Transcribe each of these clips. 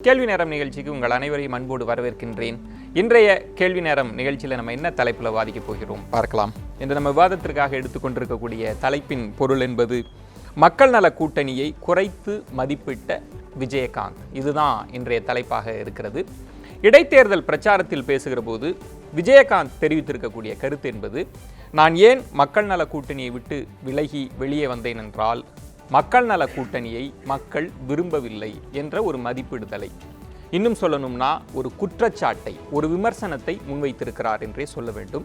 கேள்வி நேரம் நிகழ்ச்சிக்கு உங்கள் அனைவரையும் அன்போடு வரவேற்கின்றேன். இன்றைய கேள்வி நேரம் நிகழ்ச்சியில் நம்ம என்ன தலைப்பில் வாதிக்க போகிறோம் பார்க்கலாம். இன்று நம்ம விவாதத்திற்காக எடுத்துக்கொண்டிருக்கக்கூடிய தலைப்பின் பொருள் என்பது மக்கள் நல கூட்டணியை குறைத்து மதிப்பிட்ட விஜயகாந்த். இதுதான் இன்றைய தலைப்பாக இருக்கிறது. இடைத்தேர்தல் பிரச்சாரத்தில் பேசுகிற போது விஜயகாந்த் தெரிவித்திருக்கக்கூடிய கருத்து என்பது, நான் ஏன் மக்கள் நல கூட்டணியை விட்டு விலகி வெளியே வந்தேன் என்றால் மக்கள் நல கூட்டணியை மக்கள் விரும்பவில்லை என்ற ஒரு மதிப்பிடுதலை, இன்னும் சொல்லணும்னா ஒரு குற்றச்சாட்டை, ஒரு விமர்சனத்தை முன்வைத்திருக்கிறார் என்றே சொல்ல வேண்டும்.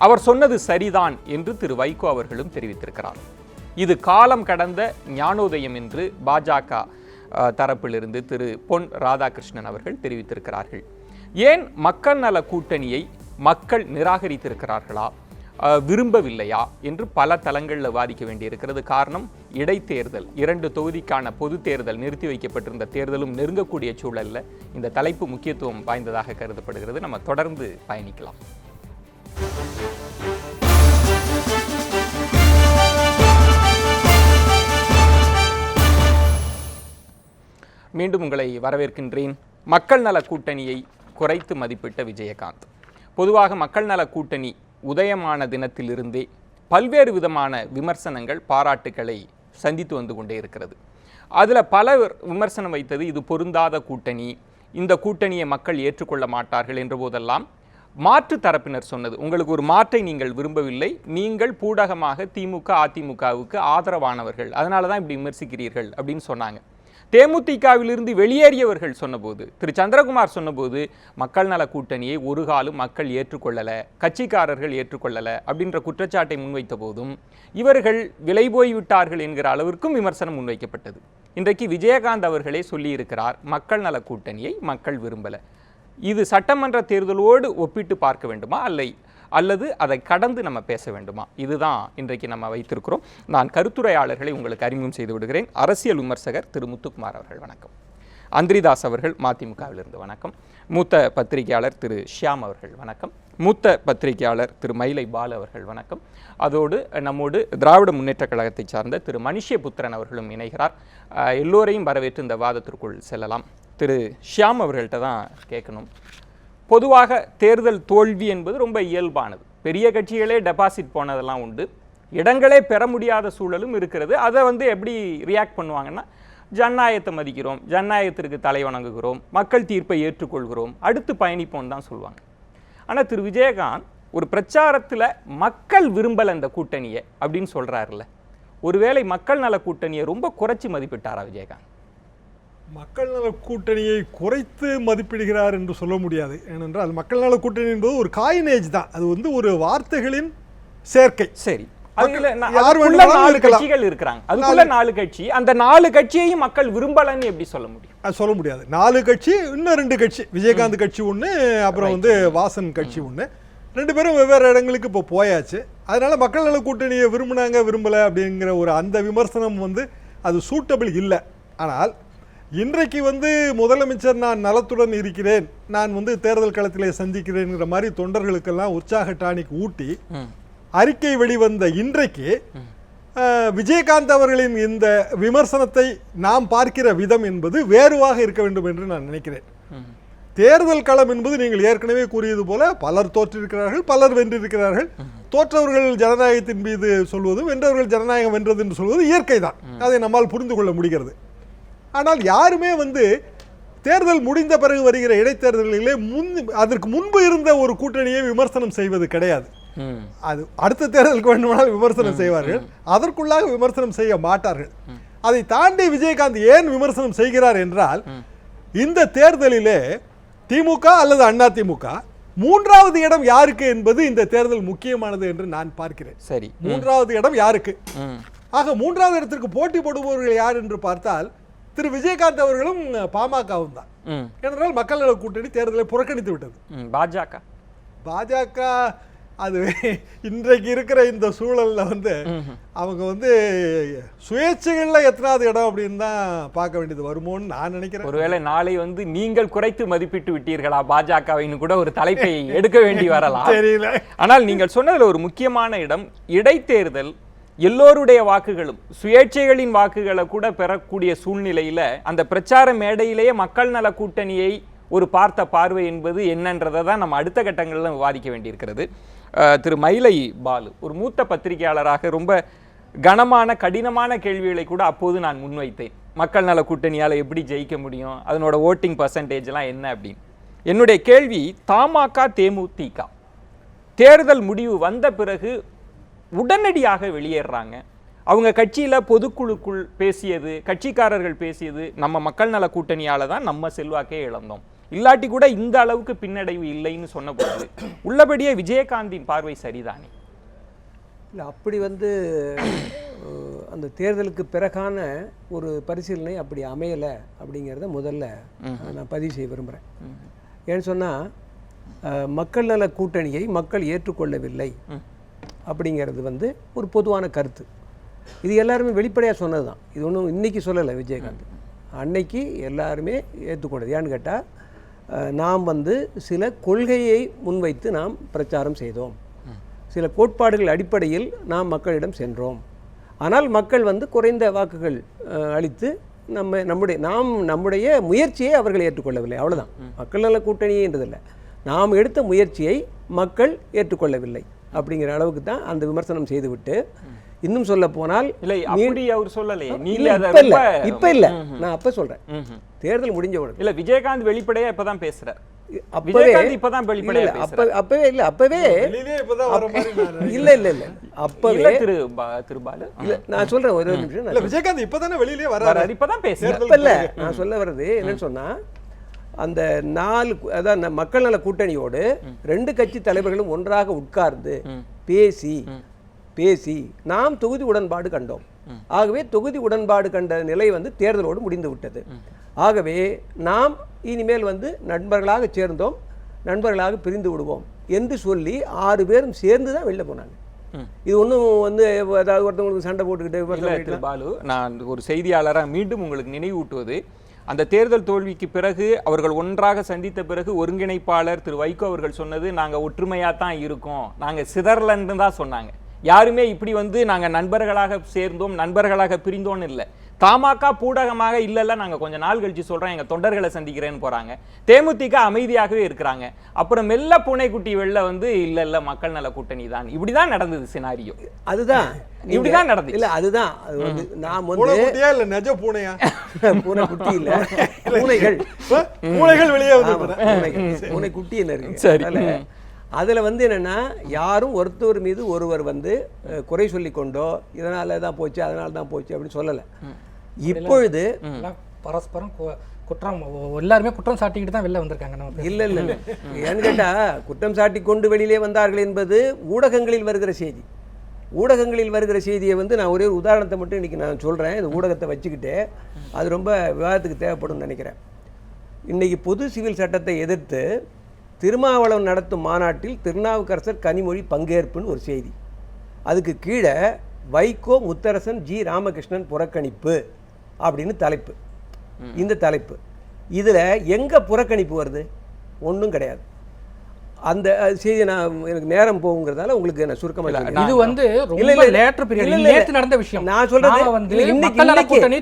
அவர் சொன்னது சரிதான் என்று திரு வைகோ அவர்களும் தெரிவித்திருக்கிறார். இது காலம் கடந்த ஞானோதயம் என்று பாஜக தரப்பிலிருந்து திரு பொன் ராதாகிருஷ்ணன் அவர்கள் தெரிவித்திருக்கிறார்கள். ஏன் மக்கள் நல கூட்டணியை மக்கள் நிராகரித்திருக்கிறார்களா, விரும்பவில்லையா என்று பல தளங்களில் வாதிக்க வேண்டியிருக்கிறது. காரணம், இடைத்தேர்தல், 2 தொகுதிக்கான பொது தேர்தல் நிறுத்தி வைக்கப்பட்டிருந்த தேர்தலும் நெருங்கக்கூடிய சூழலில் இந்த தலைப்பு முக்கியத்துவம் வாய்ந்ததாக கருதப்படுகிறது. நம்ம தொடர்ந்து பயணிக்கலாம். மீண்டும் உங்களை வரவேற்கின்றேன். மக்கள் நல கூட்டணியை குறைத்து மதிப்பிட்ட விஜயகாந்த். பொதுவாக மக்கள் நல கூட்டணி உதயமான தினத்திலிருந்தே பல்வேறு விதமான விமர்சனங்கள், பாராட்டுக்களை சந்தித்து வந்து கொண்டே இருக்கிறது. அதில் பல விமர்சனம் வைத்தது, இது பொருந்தாத கூட்டணி, இந்த கூட்டணியை மக்கள் ஏற்றுக்கொள்ள மாட்டார்கள் என்ற போதெல்லாம் மாற்று தரப்பினர் சொன்னது, உங்களுக்கு ஒரு மாற்றை நீங்கள் விரும்பவில்லை, நீங்கள் பூடகமாக திமுக அதிமுகவுக்கு ஆதரவானவர்கள், அதனால தான் இப்படி விமர்சிக்கிறீர்கள் அப்படின்னு சொன்னாங்க. தேமுதிகவிலிருந்து வெளியேறியவர்கள் சொன்னபோது, திரு சந்திரகுமார் சொன்னபோது, மக்கள் நல கூட்டணியை ஒரு காலம் மக்கள் ஏற்றுக்கொள்ளலை, கட்சிக்காரர்கள் ஏற்றுக்கொள்ளலை அப்படின்ற குற்றச்சாட்டை முன்வைத்த போதும் இவர்கள் விலை போய்விட்டார்கள் என்கிற அளவிற்கும் விமர்சனம் முன்வைக்கப்பட்டது. இன்றைக்கு விஜயகாந்த் அவர்களே சொல்லியிருக்கிறார், மக்கள் நல கூட்டணியை மக்கள் விரும்பலை. இது சட்டமன்ற தேர்தலோடு ஒப்பிட்டு பார்க்க வேண்டுமா அல்லது அதை கடந்து நம்ம பேச வேண்டுமா? இதுதான் இன்றைக்கு நம்ம வைத்திருக்கிறோம். நான் கருத்துரையாளர்களை உங்களுக்கு அறிமுகம் செய்து விடுகிறேன். அரசியல் விமர்சகர் திரு முத்துக்குமார் அவர்கள் வணக்கம். அந்திரிதாஸ் அவர்கள் மதிமுகவிலிருந்து வணக்கம். மூத்த பத்திரிகையாளர் திரு ஷியாம் அவர்கள் வணக்கம். மூத்த பத்திரிகையாளர் திரு மயிலை பால் அவர்கள் வணக்கம். அதோடு நம்மோடு திராவிட முன்னேற்ற கழகத்தை சார்ந்த திரு மனுஷ்யபுத்திரன் அவர்களும் இணைகிறார். எல்லோரையும் வரவேற்று இந்த வாதத்திற்குள் செல்லலாம். திரு ஷியாம் அவர்கள்ட்ட தான் கேட்கணும். பொதுவாக தேர்தல் தோல்வி என்பது ரொம்ப இயல்பானது. பெரிய கட்சிகளே டெபாசிட் போனதெல்லாம் உண்டு, இடங்களே பெற முடியாத சூழலும் இருக்கிறது. அதை எப்படி ரியாக்ட் பண்ணுவாங்கன்னா, ஜனநாயகத்தை மதிக்கிறோம், ஜனநாயகத்திற்கு தலை வணங்குகிறோம், மக்கள் தீர்ப்பை ஏற்றுக்கொள்கிறோம், அடுத்து பயணிப்போம் தான் சொல்லுவாங்க. ஆனால் திரு விஜயகாந்த் ஒரு பிரச்சாரத்தில் மக்கள் விரும்பலை அந்த கூட்டணியை அப்படின்னு சொல்கிறாருல்ல, ஒருவேளை மக்கள் நல கூட்டணியை ரொம்ப குறைச்சி மதிப்பிட்டாரா விஜயகாந்த்? மக்கள் நல கூட்டணியை குறைத்து மதிப்பிடுகிறார் என்று சொல்ல முடியாது. ஏனென்றால் மக்கள் நல கூட்டணி என்பது ஒரு காயினேஜ் தான், அது ஒரு வார்த்தைகளின் சேர்க்கை. சரி, கட்சிகள் இருக்கிறாங்க, அதுக்குள்ள 4 கட்சி, அந்த 4 கட்சியையும் மக்கள் விரும்பலன்னு எப்படி சொல்ல முடியும்? அது சொல்ல முடியாது. 4 கட்சி, இன்னும் 2 கட்சி, விஜயகாந்த் கட்சி ஒன்று, அப்புறம் வாசன் கட்சி ஒன்று, 2 பேரும் வெவ்வேறு இடங்களுக்கு இப்போ போயாச்சு. அதனால மக்கள் நல கூட்டணியை விரும்பினாங்க விரும்பலை அப்படிங்கிற ஒரு அந்த விமர்சனம் அது சூட்டபிள் இல்லை. ஆனால் இன்றைக்கு முதலமைச்சர் நான் நலத்துடன் இருக்கிறேன், நான் தேர்தல் களத்திலே சந்திக்கிறேன்ங்கிற மாதிரி தொண்டர்களுக்கெல்லாம் உற்சாக டானிக் ஊட்டி அறிக்கை வெளிவந்த இன்றைக்கு விஜயகாந்த் அவர்களின் இந்த விமர்சனத்தை நாம் பார்க்கிற விதம் என்பது வேறுவாக இருக்க வேண்டும் என்று நான் நினைக்கிறேன். தேர்தல் களம் என்பது நீங்கள் ஏற்கனவே கூறியது போல பலர் தோற்றிருக்கிறார்கள், பலர் வென்றிருக்கிறார்கள். தோற்றவர்கள் ஜனநாயகத்தின் மீது சொல்வது, வென்றவர்கள் ஜனநாயகம் வென்றது என்று சொல்வது இயற்கை தான், அதை நம்மால் புரிந்து கொள்ள முடிகிறது. ஆனால் யாருமே தேர்தல் முடிந்த பிறகு வருகிற இடைத்தேர்தல்களிலே அதற்கு முன்பு இருந்த ஒரு கூட்டணியை விமர்சனம் செய்வது கிடையாது. அது அடுத்த தேர்தலுக்கு வேண்டுமானால் விமர்சனம் செய்வார்கள், அதற்குள்ளாக விமர்சனம் செய்ய மாட்டார்கள். அதை தாண்டி விஜயகாந்த் ஏன் விமர்சனம் செய்கிறார் என்றால், இந்த தேர்தலிலே திமுக அல்லது அண்ணா திமுக 3வது இடம் யாருக்கு என்பது இந்த தேர்தல் முக்கியமானது என்று நான் பார்க்கிறேன். சரி, 3வது இடம் யாருக்கு? ஆக 3வது இடத்திற்கு போட்டி போடுபவர்கள் யார் என்று பார்த்தால் திரு விஜயகாந்த் அவர்களும் பாமகவும் தான். ஏனென்றால் மக்கள் நல கூட்டணி தேர்தலை புறக்கணித்து விட்டது. பாஜக அது இன்றைக்கு இருக்கிற இந்த சூழல்ல அவங்க சுயேட்சைகள்ல எத்தனாவது இடம் அப்படின்னு தான் பார்க்க வேண்டியது வருமோன்னு நான் நினைக்கிறேன். ஒருவேளை நாளை நீங்கள் குறைத்து மதிப்பிட்டு விட்டீர்களா பாஜகவின்னு கூட ஒரு தலைப்பை எடுக்க வேண்டி வரலாம், தெரியல. ஆனால் நீங்கள் சொன்னதுல ஒரு முக்கியமான இடம், இடைத்தேர்தல் எல்லோருடைய வாக்குகளும் சுயேட்சைகளின் வாக்குகளை கூட பெறக்கூடிய சூழ்நிலையில அந்த பிரச்சார மேடையிலேயே மக்கள் நல கூட்டணியை ஒரு பார்த்த பார்வை என்பது என்னன்றதை தான் நம்ம அடுத்த கட்டங்களில் விவாதிக்க வேண்டியிருக்கிறது. திரு மயிலை பாலு ஒரு மூத்த பத்திரிகையாளராக ரொம்ப கனமான கடினமான கேள்விகளை கூட அப்போது நான் முன்வைத்தேன். மக்கள் நல கூட்டணியால் எப்படி ஜெயிக்க முடியும், அதனோட ஓட்டிங் பர்சன்டேஜ்லாம் என்ன அப்படின்னு. என்னுடைய கேள்வி, தமாக தேமுதிக தேர்தல் முடிவு வந்த பிறகு உடனடியாக வெளியேறாங்க. அவங்க கட்சியில் பொதுக்குழுக்குள் பேசியது, கட்சிக்காரர்கள் பேசியது, நம்ம மக்கள் நல கூட்டணியால் தான் நம்ம செல்வாக்கே இழந்தோம், இல்லாட்டி கூட இந்த அளவுக்கு பின்னடைவு இல்லைன்னு சொன்னபோது உள்ளபடியே விஜயகாந்தின் பார்வை சரிதானே? இல்லை, அப்படி அந்த தேர்தலுக்கு பிறகான ஒரு பரிசீலனை அப்படி அமையலை அப்படிங்கிறத முதல்ல நான் பதிவு செய்ய விரும்புகிறேன். ஏன்னு சொன்னால், மக்கள் நல கூட்டணியை மக்கள் ஏற்றுக்கொள்ளவில்லை அப்படிங்கிறது ஒரு பொதுவான கருத்து. இது எல்லாருமே வெளிப்படையாக சொன்னது தான். இது ஒன்றும் இன்றைக்கி சொல்லலை விஜயகாந்த். அன்னைக்கு எல்லாருமே ஏற்றுக்கொண்டது. ஏன்னு கேட்டால், நாம் சில கொள்கையை முன்வைத்து நாம் பிரச்சாரம் செய்தோம், சில கோட்பாடுகள் அடிப்படையில் நாம் மக்களிடம் சென்றோம். ஆனால் மக்கள் குறைந்த வாக்குகள் அளித்து நம்முடைய முயற்சியை அவர்கள் ஏற்றுக்கொள்ளவில்லை. அவ்வளோதான். மக்கள் நல கூட்டணின்றதில்லை, நாம் எடுத்த முயற்சியை மக்கள் ஏற்றுக்கொள்ளவில்லை அப்படிங்கிற அளவுக்கு தான் அந்த விமர்சனம் செய்துவிட்டு, இன்னும் சொல்ல போனால் இப்ப இல்ல, நான் அப்ப சொல்றேன், தேர்தல் முடிஞ்ச உடனே இல்ல, விஜயகாந்த் வெளிப்படையா இப்பதான் பேசுறார். அப்பவே இல்ல, அப்பவே இல்ல இல்ல இல்ல அப்பவே இல்ல. நான் சொல்றேன் ஒரு நிமிஷம். விஜயகாந்த் இப்பதானே வெளியிலே வர்றாரு, இப்பதான் பேசுறாரு. இப்ப இல்ல, நான் சொல்ல வர்றது என்னன்னு சொன்னா, அந்த 4 அதாவது மக்கள் நல கூட்டணியோடு 2 கட்சி தலைவர்களும் ஒன்றாக உட்கார்ந்து பேசி நாம் தொகுதி உடன்பாடு கண்டோம். ஆகவே தொகுதி உடன்பாடு கண்ட நிலை தேர்தலோடு முடிந்து விட்டது. ஆகவே நாம் இனிமேல் நண்பர்களாக சேர்ந்தோம், நண்பர்களாக பிரிந்து விடுவோம் என்று சொல்லி 6 பேரும் சேர்ந்து தான் வெளில போனாங்க. இது ஒன்றும் அதாவது ஒருத்தவங்களுக்கு சண்டை போட்டுக்கிட்டு. பாலு, நான் ஒரு செய்தியாளராக மீண்டும் உங்களுக்கு நினைவூட்டுவது, அந்த தேர்தல் தோல்விக்கு பிறகு அவர்கள் ஒன்றாக சந்தித்த பிறகு ஒருங்கிணைப்பாளர் திரு வைகோ அவர்கள் சொன்னது, நாங்கள் ஒற்றுமையாக தான் இருக்கோம், நாங்கள் சிதறலன்னு தான் சொன்னாங்க. யாருமே இப்படி நாங்கள் நண்பர்களாக சேர்ந்தோம், நண்பர்களாக பிரிந்தோன்னு இல்லை. தமாக பூடகமாக இல்லைல்ல, நாங்கள் கொஞ்சம் நாள் கழிச்சு சொல்கிறோம், எங்கள் தொண்டர்களை சந்திக்கிறேன்னு போகிறாங்க. தேமுதிக அமைதியாகவே இருக்கிறாங்க. அப்புறம் மெல்ல பூனைக்குட்டி வெளில இல்லை மக்கள் நல கூட்டணி தான். இப்படி தான் நடந்தது சினாரியோ. அதுதான் இப்படிதான் நடந்தது. இல்லை, அதுதான் நான் இல்லை நெஜ பூனையா, பூனைக்குட்டி இல்லை, பூனைகள் வெளியே பூனைக்குட்டி என்ன இருக்கு. அதில் என்னென்னா, யாரும் ஒருத்தவர் மீது ஒருவர் குறை சொல்லி கொண்டோ இதனால தான் போச்சு அதனால தான் போச்சு அப்படின்னு சொல்லலை. இப்பொழுது பரஸ்பரம் குற்றம், எல்லாருமே குற்றம் சாட்டிக்கிட்டு தான் வெளில வந்திருக்காங்க. இல்லை இல்லை இல்லை, ஏன்னு கேட்டால், குற்றம் சாட்டி கொண்டு வெளியிலே வந்தார்கள் என்பது ஊடகங்களில் வருகிற செய்தி. ஊடகங்களில் வருகிற செய்தியை நான் ஒரே ஒரு உதாரணத்தை மட்டும் இன்றைக்கி நான் சொல்கிறேன். இந்த ஊடகத்தை வச்சுக்கிட்டு அது ரொம்ப விவாதத்துக்கு தேவைப்படும் நினைக்கிறேன். இன்றைக்கி பொது சிவில் சட்டத்தை எதிர்த்து திருமாவளவன் நடத்தும் மாநாட்டில் திருநாவுக்கரசர் கனிமொழி பங்கேற்புன்னு ஒரு செய்தி. அதுக்கு கீழே வைகோ, முத்தரசன், ஜி ராமகிருஷ்ணன் புறக்கணிப்பு அப்படின்னு தலைப்பு. இந்த தலைப்பு இதில் எங்கே புறக்கணிப்பு வருது? ஒன்றும் கிடையாது. அந்த செய்தி எனக்கு நேரம் போகுங்கிறதால உங்களுக்கு நான் சுருக்கமாக நடந்த விஷயம் நான் சொல்றது.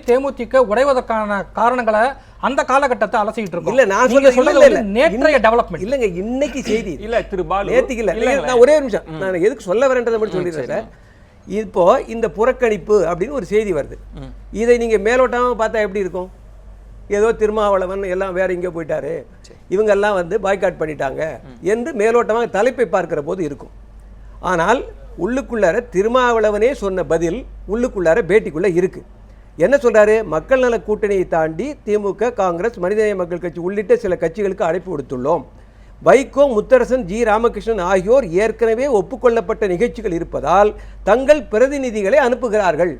தேமுதிக உடைவதற்கான காரணங்களை அந்த காலகட்டத்தை அலசிட்டு இருக்கோம். இல்ல, நான் சொல்றது நேற்றைய டெவலப்மெண்ட் இல்லங்க, இன்னைக்கு செய்தி இல்ல திரு பாலு, நேத்திக்கு இல்ல. நான் ஒரே நிமிஷம், நான் எதுக்கு சொல்ல வரேன்றதை மட்டும் சொல்லிடுறேன். இப்போ இந்த புறக்கணிப்பு அப்படின்னு ஒரு செய்தி வருது. இதை நீங்க மேலோட்டமா பார்த்தா எப்படி இருக்கும்? ஏதோ திருமாவளவன் எல்லாம் வேற எங்கேயோ போயிட்டாரு, இவங்கெல்லாம் பாய்காட் பண்ணிட்டாங்க என்று மேலோட்டமாக தலைப்பை பார்க்கிற போது இருக்கும். ஆனால் உள்ளுக்குள்ளார திருமாவளவனே சொன்ன பதில் உள்ளுக்குள்ளார பேட்டிக்குள்ள இருக்கு. என்ன சொல்றாரு? மக்கள் நல கூட்டணியை தாண்டி திமுக, காங்கிரஸ், மனிதநேய மக்கள் கட்சி உள்ளிட்ட சில கட்சிகளுக்கு அழைப்பு விடுத்துள்ளோம். வைகோ, முத்தரசன், ஜி ராமகிருஷ்ணன் ஆகியோர் ஏற்கனவே ஒப்புக்கொள்ளப்பட்ட நிகழ்ச்சிகள் இருப்பதால் தங்கள் பிரதிநிதிகளை அனுப்புகிறார்கள்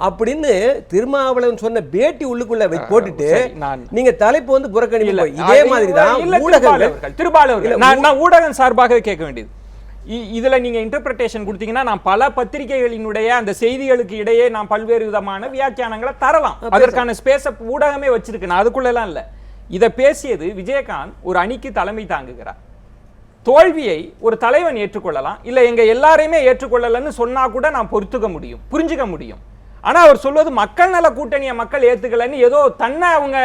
அப்படின்னு திருமாவளவன் சொன்ன பேட்டி உள்ளுக்குள்ள போட்டுட்டு நீங்க தலைப்பு புறக்கணிப்பு. இதே மாதிரி தான் ஊடகங்கள். திருபாலவர்கள், நான் ஊடகம் சார்பாக கேட்க வேண்டியது, இதுல நீங்க இன்டர்பிரேஷன் கொடுத்தீங்கன்னா, நான் பல பத்திரிகைகளினுடைய அந்த செய்திகளுக்கு இடையே நான் பல்வேறு விதமான வியாக்கியானங்களை தரலாம். அதற்கான ஸ்பேஸ ஊடகமே வச்சிருக்கு, நான் அதுக்குள்ள எல்லாம் இல்ல. இதை பேசியது விஜயகாந்த் ஒரு அணிக்கு தலைமை தாங்குகிறார். தோல்வியை ஒரு தலைவன் ஏற்றுக்கொள்ளலாம், இல்ல எங்க எல்லாரையுமே ஏற்றுக்கொள்ளலன்னு சொன்னா கூட நான் பொறுத்துக்க முடியும், புரிஞ்சுக்க முடியும். ஆனா அவர் சொல்வது மக்கள் நல கூட்டணியை மக்கள் ஏத்துக்கலன்னு ஏதோ தன்னை அவங்க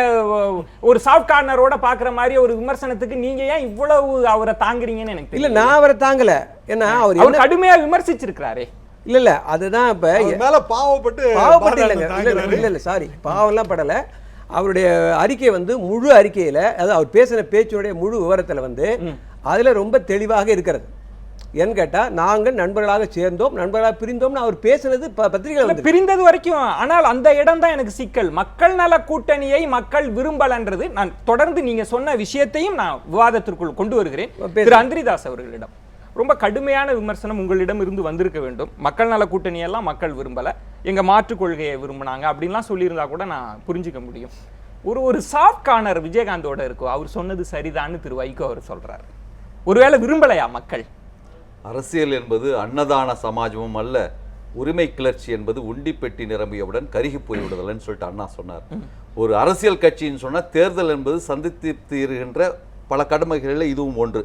ஒரு சாஃப்ட் கார்னரோட பாக்குற மாதிரி ஒரு விமர்சனத்துக்கு நீங்க ஏன் இவ்வளவு அவரை தாங்குறீங்கன்னு எனக்கு இல்ல, தெரியல. நான் அவரை தாங்கல. ஏன்னா அவர் கடுமையா விமர்சிச்சிருக்கிறாரே. இல்ல அதுதான் இப்ப மேல பாவப்பட்டு இல்ல சாரி, பாவம்லாம் படல. அவருடைய அறிக்கை வந்து முழு அறிக்கையில, அதாவது அவர் பேசின பேச்சுடைய முழு விவரத்துல வந்து அதுல ரொம்ப தெளிவாக இருக்கிறது. ஏன்னு கேட்டா, நாங்கள் நண்பர்களாக சேர்ந்தோம், நண்பர்களாக பிரிந்தோம்னு அவர் பேசுனது பத்திரிகைகள் பிரிந்தது வரைக்கும். ஆனால் அந்த இடம் தான் எனக்கு சிக்கல். மக்கள் நல கூட்டணியை மக்கள் விரும்பலன்றது, நான் தொடர்ந்து நீங்க சொன்ன விஷயத்தையும் நான் விவாதத்திற்குள் கொண்டு வருகிறேன். திரு அந்திரிதாஸ் அவர்களிடம் ரொம்ப கடுமையான விமர்சனம் உங்களிடம் இருந்து வந்திருக்க வேண்டும். மக்கள் நல கூட்டணியெல்லாம் மக்கள் விரும்பல, எங்க மாற்றுக் கொள்கையை விரும்பினாங்க அப்படின்லாம் சொல்லியிருந்தா கூட நான் புரிஞ்சுக்க முடியும். ஒரு சாஃப்ட் கார்னர் விஜயகாந்தோட இருக்கும். அவர் சொன்னது சரிதான்னு திரு வைகோ அவர் சொல்றாரு. ஒருவேளை விரும்பலையா மக்கள்? அரசியல் என்பது அன்னதான சமாஜமும் அல்ல, உரிமை கிளர்ச்சி என்பது உண்டிப்பெட்டி நிரம்பியவுடன் கருகி போய்விடுதல்னு சொல்லிட்டு அண்ணா சொன்னார். ஒரு அரசியல் கட்சின்னு சொன்னா தேர்தல் என்பது சந்தித்து தீர்கின்ற பல கடமைகளில் இதுவும் ஒன்று.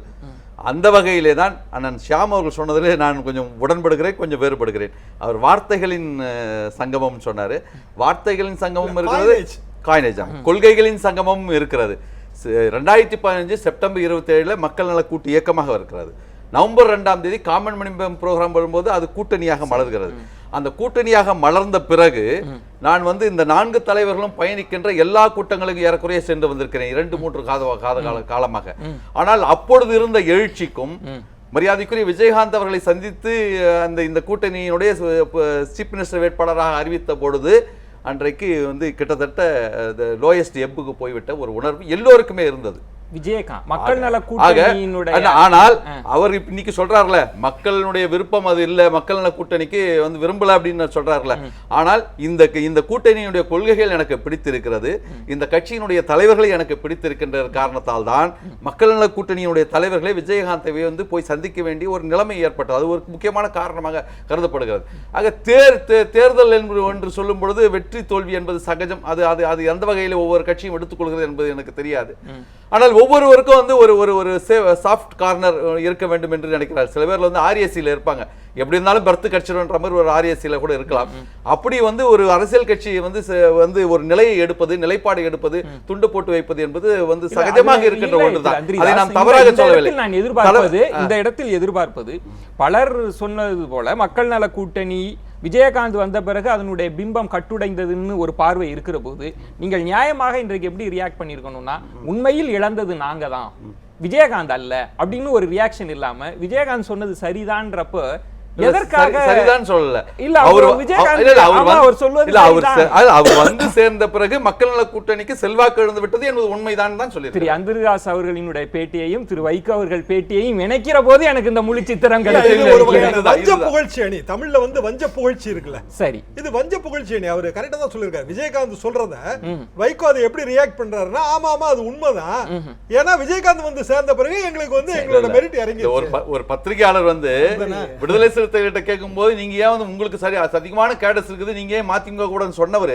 அந்த வகையிலே தான் அண்ணன் ஷியாம் அவர்கள் சொன்னதிலே நான் கொஞ்சம் உடன்படுகிறேன், கொஞ்சம் வேறுபடுகிறேன். அவர் வார்த்தைகளின் சங்கமம் சொன்னார். வார்த்தைகளின் சங்கமம் இருக்கிறது, காயினேஜாம் கொள்கைகளின் சங்கமம் இருக்கிறது. 2015 செப்டம்பர் 27 மக்கள் நல கூட்டு இயக்கமாக இருக்கிறது. நவம்பர் 2ஆம் தேதி காமன் மணிபம் ப்ரோக்ராம் வரும்போது அது கூட்டணியாக மலர்கிறது. அந்த கூட்டணியாக மலர்ந்த பிறகு நான் வந்து இந்த 4 தலைவர்களும் பயணிக்கின்ற எல்லா கூட்டங்களுக்கும் ஏறக்குறைய சென்று வந்திருக்கிறேன் 2-3 காலமாக. ஆனால் அப்பொழுது இருந்த எழுச்சிக்கும் மரியாதைக்குரிய விஜயகாந்த் அவர்களை சந்தித்து இந்த கூட்டணியினுடைய சீஃப் மினிஸ்டர் வேட்பாளராக அறிவித்த பொழுது அன்றைக்கு வந்து கிட்டத்தட்ட லோயஸ்ட் எப்புக்கு போய்விட்ட ஒரு உணர்வு எல்லோருக்குமே இருந்தது. விஜயகாந்த் மக்கள் நல கூட்டணியினுடைய, ஆனால் அவர் இன்னைக்கு சொல்றாருல மக்களுடைய விருப்பம் அது இல்ல, மக்கள் நல கூட்டணிக்கு வந்து விரும்பல அப்படின்னு சொல்றாருல. ஆனால் இந்த கூட்டணியினுடைய கொள்கைகள் எனக்கு பிடித்திருக்கிறது, இந்த கட்சியினுடைய தலைவர்களை எனக்கு பிடித்திருக்கின்ற காரணத்தால் தான் மக்கள் நல கூட்டணியினுடைய தலைவர்களை விஜயகாந்தை வந்து போய் சந்திக்க வேண்டிய ஒரு நிலைமை ஏற்பட்டது. அது ஒரு முக்கியமான காரணமாக கருதப்படுகிறது. ஆக தேர்தல் என்று சொல்லும் பொழுது வெற்றி தோல்வி என்பது சகஜம். அது எந்த வகையில் ஒவ்வொரு கட்சியும் எடுத்துக்கொள்கிறது என்பது எனக்கு தெரியாது. ஆனால் ஒவ்வொருவருக்கும் வந்து ஒரு சாஃப்ட் கார்னர் இருக்க வேண்டும் என்று நினைக்கிறார். சில பேர் வந்து ஆர்எஸ்சியில் இருப்பாங்க, எப்படி இருந்தாலும் பர்த்து கட்சின்ற மாதிரி ஒரு ஆர்எஸ்சியில் கூட இருக்கலாம். அப்படி வந்து ஒரு அரசியல் கட்சி வந்து ஒரு நிலையை எடுப்பது, நிலைப்பாடு எடுப்பது, துண்டு போட்டு வைப்பது என்பது வந்து சகஜமாக இருக்கின்ற ஒன்றுதான். அதை நாம் தவறாக சொல்லவில்லை. நான் எதிர்பார்ப்பது, இந்த இடத்தில் எதிர்பார்ப்பது, பலர் சொன்னது போல மக்கள் நல கூட்டணி விஜயகாந்த் வந்த பிறகு அதனுடைய பிம்பம் கட்டுடைந்ததுன்னு ஒரு பார்வை இருக்கிற போது நீங்கள் நியாயமாக இன்றைக்கு எப்படி ரியாக்ட் பண்ணிருக்கணும்னா, உண்மையில் இழந்தது நாங்க தான், விஜயகாந்த் அல்ல அப்படின்னு ஒரு ரியாக்ஷன் இல்லாம விஜயகாந்த் சொன்னது சரிதான்றப்ப எதற்காக சரிதான் சொல்லல. இல்ல அவர் வந்து சேர்ந்த பிறகு மக்கள் நல கூட்டணிக்கு செல்வாக்கு இழந்து விட்டது என்பது உண்மைதான் தான் சொல்லி திரு அந்திரிதாஸ் அவர்களினுடைய பேட்டியையும் திரு வைகோ அவர்கள் பேட்டியையும் இணைக்கிற போது எனக்கு இந்த முழு சித்திரம் வஞ்ச புகழ்ச்சி அணி, தமிழ்ல வந்து வஞ்ச புகழ்ச்சி இருக்குல்ல, சரி இது வஞ்ச புகழ்ச்சி அணி. அவரு கரெக்டா தான் சொல்லிருக்காரு. விஜயகாந்த் சொல்றத வைகோ அதை எப்படி ரியாக்ட் பண்றாருன்னா, ஆமா ஆமா அது உண்மைதான், ஏன்னா விஜயகாந்த் வந்து சேர்ந்த பிறகு எங்களுக்கு வந்து எங்களோட மெரிட் இறங்கி. ஒரு பத்திரிகையாளர் வந்து விடுதலை கிட்ட கேட்கும் போது நீங்க ஏன் வந்து உங்களுக்கு சரி அதிகமான கேடஸ் இருக்குது, நீங்க ஏன் மாத்திங்க கூட சொன்னவர்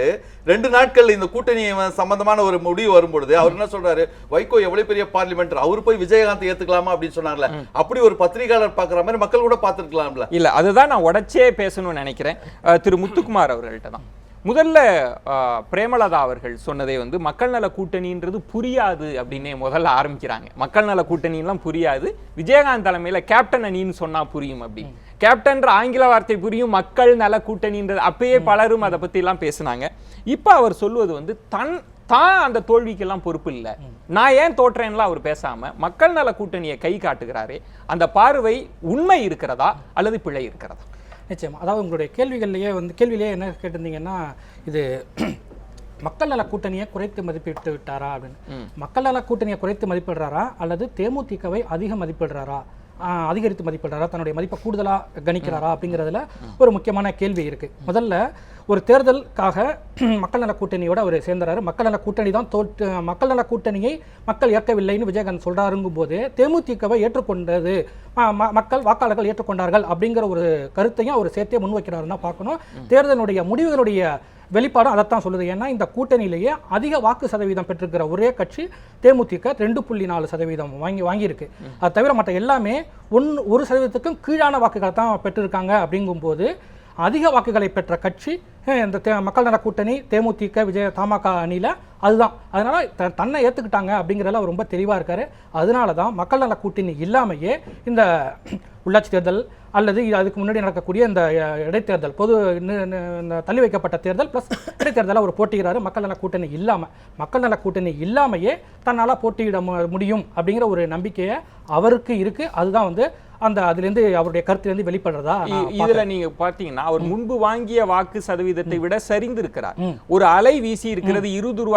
2 நாட்கள் இந்த கூட்டணி சம்பந்தமான ஒரு முடிவு வரும்பொழுது அவர் என்ன சொல்றாரு, வைகோ எவ்வளவு பெரிய பார்லிமெண்ட், அவர் போய் விஜயகாந்த் ஏத்துக்கலாமா அப்படின்னு சொன்னார்ல. அப்படி ஒரு பத்திரிகையாளர் பாக்குற மாதிரி மக்கள் கூட பார்த்திருக்கலாம்ல. இல்ல அதுதான் நான் உடச்சே பேசணும்னு நினைக்கிறேன். திரு முத்துக்குமார் அவர்கள்ட்ட தான் முதல்ல பிரேமலதா அவர்கள் சொன்னதை வந்து மக்கள் நல கூட்டணின்றது புரியாது அப்படின்னே முதல்ல ஆரம்பிக்கிறாங்க. மக்கள் நல கூட்டணிலாம் புரியாது, விஜயகாந்த் தலைமையில கேப்டன் அணின்னு சொன்னா புரியும் அப்படி. கேப்டன்ற ஆங்கில வார்த்தை புரியும், மக்கள் நல கூட்டணின்றது அப்பயே பலரும் அதை பத்தி எல்லாம் பேசினாங்க. இப்ப அவர் சொல்வது வந்து தான் அந்த தோல்விக்கெல்லாம் பொறுப்பு இல்லை, நான் ஏன் தோற்றேன்லாம் அவர் பேசாம மக்கள் நல கூட்டணியை கை காட்டுகிறாரே, அந்த பார்வை உண்மை இருக்கிறதா அல்லது பிழை இருக்கிறதா? நிச்சயம். அதாவது உங்களுடைய கேள்வியிலேயே என்ன கேட்டிருந்தீங்கன்னா, இது மக்கள் நல கூட்டணியை குறைத்து மதிப்பிட்டு விட்டாரா அப்படின்னு. மக்கள் நல கூட்டணியை குறைத்து மதிப்பிடுறாரா அல்லது தேமுதிகவை அதிகரித்து மதிப்பிடுறாரா, தன்னுடைய மதிப்பை கூடுதலாக கணிக்கிறாரா அப்படிங்கிறதுல ஒரு முக்கியமான கேள்வி இருக்கு. முதல்ல ஒரு தேர்தலுக்காக மக்கள் நல கூட்டணியோட அவர் சேர்ந்துறாரு. மக்கள் நல கூட்டணி தான் மக்கள் நல கூட்டணியை மக்கள் ஏற்கவில்லைன்னு விஜயகாந்த் சொல்றாருங்கும் போது தேமுதிகவை ஏற்றுக்கொண்டது மக்கள் வாக்காளர்கள் ஏற்றுக்கொண்டார்கள் அப்படிங்கிற ஒரு கருத்தையும் அவர் சேர்த்தே முன்வைக்கிறாருன்னா பார்க்கணும். தேர்தலுடைய முடிவுகளுடைய வெளிப்பாடும் அதைத்தான் சொல்லுது. ஏன்னா இந்த கூட்டணியிலேயே அதிக வாக்கு சதவீதம் பெற்றிருக்கிற ஒரே கட்சி தேமுதிக 2.4% வாங்கியிருக்கு. அது தவிர மற்ற எல்லாமே 1% கீழான வாக்குகளை தான் பெற்றிருக்காங்க. அப்படிங்கும்போது அதிக வாக்குகளை பெற்ற கட்சி இந்த மக்கள் நல கூட்டணி தேமுதிக தமாக அணியில் அதுதான். அதனால தன்னை ஏற்றுக்கிட்டாங்க அப்படிங்கிறதுல அவர் ரொம்ப தெளிவாக இருக்காரு. அதனால தான் மக்கள் நல கூட்டணி இல்லாமையே இந்த உள்ளாட்சி தேர்தல் அல்லது அதுக்கு முன்னாடி நடக்கக்கூடிய இந்த இடைத்தேர்தல் தள்ளி வைக்கப்பட்ட தேர்தல் ப்ளஸ் இடைத்தேர்தலை அவர் போட்டியிடாரு. மக்கள் நல கூட்டணி இல்லாமையே தன்னால் போட்டியிட முடியும் அப்படிங்கிற ஒரு நம்பிக்கையை அவருக்கு இருக்கு. அதுதான் அதுலேருந்து அவருடைய கருத்துலேருந்து வெளிப்படுறதா. இதுல நீங்க பாத்தீங்கன்னா அவர் முன்பு வாங்கிய வாக்கு சதவீதத்தை விட சரிந்திருக்கிறார். ஒரு அலை வீசி இருக்கிறது இருதுருவ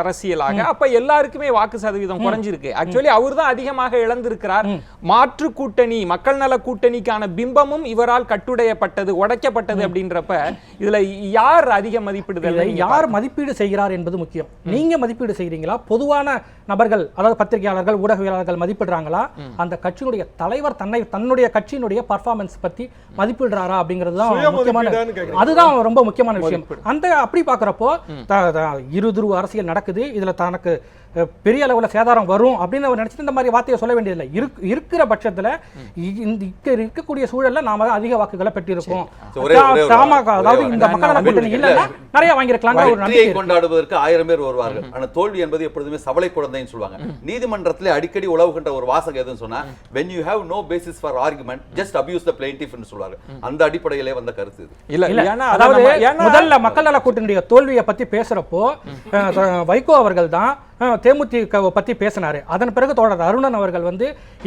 அரசியலாக. அப்ப எல்லாருக்குமே வாக்கு சதவீதம் குறைஞ்சிருக்கு. ஆக்சுவலி அவர் தான் அதிகமாக இழந்திருக்கிறார். மாற்று கூட்டணி மக்கள் நல கூட்டணிக்கான பிம்பமும் இவரால் கட்டுடையப்பட்டது, உடைக்கப்பட்டது. அப்படின்றப்ப இதுல யார் அதிக மதிப்பீடு யார் மதிப்பீடு செய்கிறார் என்பது முக்கியம். நீங்க மதிப்பீடு செய்கிறீங்களா, பொதுவான நபர்கள் அதாவது பத்திரிகையாளர்கள் ஊடகவியலாளர்கள் மதிப்பிடுறாங்களா, அந்த கட்சியினுடைய தலைவர் தன்னுடைய கட்சியினுடைய பர்ஃபார்மன்ஸ் பற்றி மதிப்பிடுறாரா அப்படிங்கிறது தான் முக்கியமான, அதுதான் ரொம்ப முக்கியமான விஷயம். அப்படி பார்க்குறப்போ இருதுருவ அரசியல் நடக்குது, இதுல தனக்கு பெரிய அளவில் சேதாரம் வரும் அப்படின்னு அவர் நினைச்சிட்டு இந்த மாதிரி வார்த்தையை சொல்ல வேண்டியதில்லை. இருக்கிற பட்சத்தில் இருக்கக்கூடிய சூழல்ல நாம அதிக வாக்குகளை பெற்றிருக்கோம். அதாவது இந்த மக்கள் நல கூட்டணி இல்லைன்னா நிறைய வாங்கியிருக்கலாம். ஒரு நம்பிக்கை கொண்டாடுவதற்கு 1000 பேர் வருவார்கள். ஆனா தோல்வி என்பது எப்பொழுதுமே சவளை குழந்தைன்னு சொல்லுவாங்க. நீதிமன்றத்தில் அடிக்கடி உலவுகின்ற ஒரு வாசகம் எதுன்னு சொன்னா, when you have no basis for argument just abuse the plaintiff ன்னு சொல்வாங்க. அந்த அடிப்படையிலே வந்த கருத்து இது. அதாவது முதல்ல மக்கள் நல கூட்டணியுடைய தோல்வியை பத்தி பேசுறப்போ வைகோ அவர்கள் தான் தேமுதிக பத்தி பேசினாரு. அதன் பிறகு தோழர் அருணன் அவர்கள்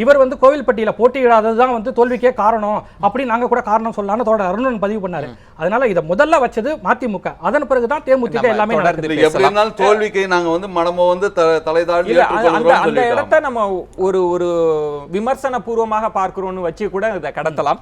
இவர் கோவில்பட்டியில போட்டியிடாததுதான் தோல்விக்கே காரணம் அப்படி நாங்க கூட காரணம் சொல்லலாம்னு தோழர் அருணன் பதிவு பண்ணாரு. அதனால இத முதல்ல வச்சது மதிமுக, அதன் பிறகுதான் தேமுதிக எல்லாமே நடக்குது. எப்படி இருந்தாலும் தோல்விக்கு நாங்க மனமோ தலைதாழ்ந்து அந்த இடத்தை நம்ம ஒரு விமர்சன பூர்வமாக பார்க்கிறோம்னு வச்சு கூட இதை கடத்தலாம்.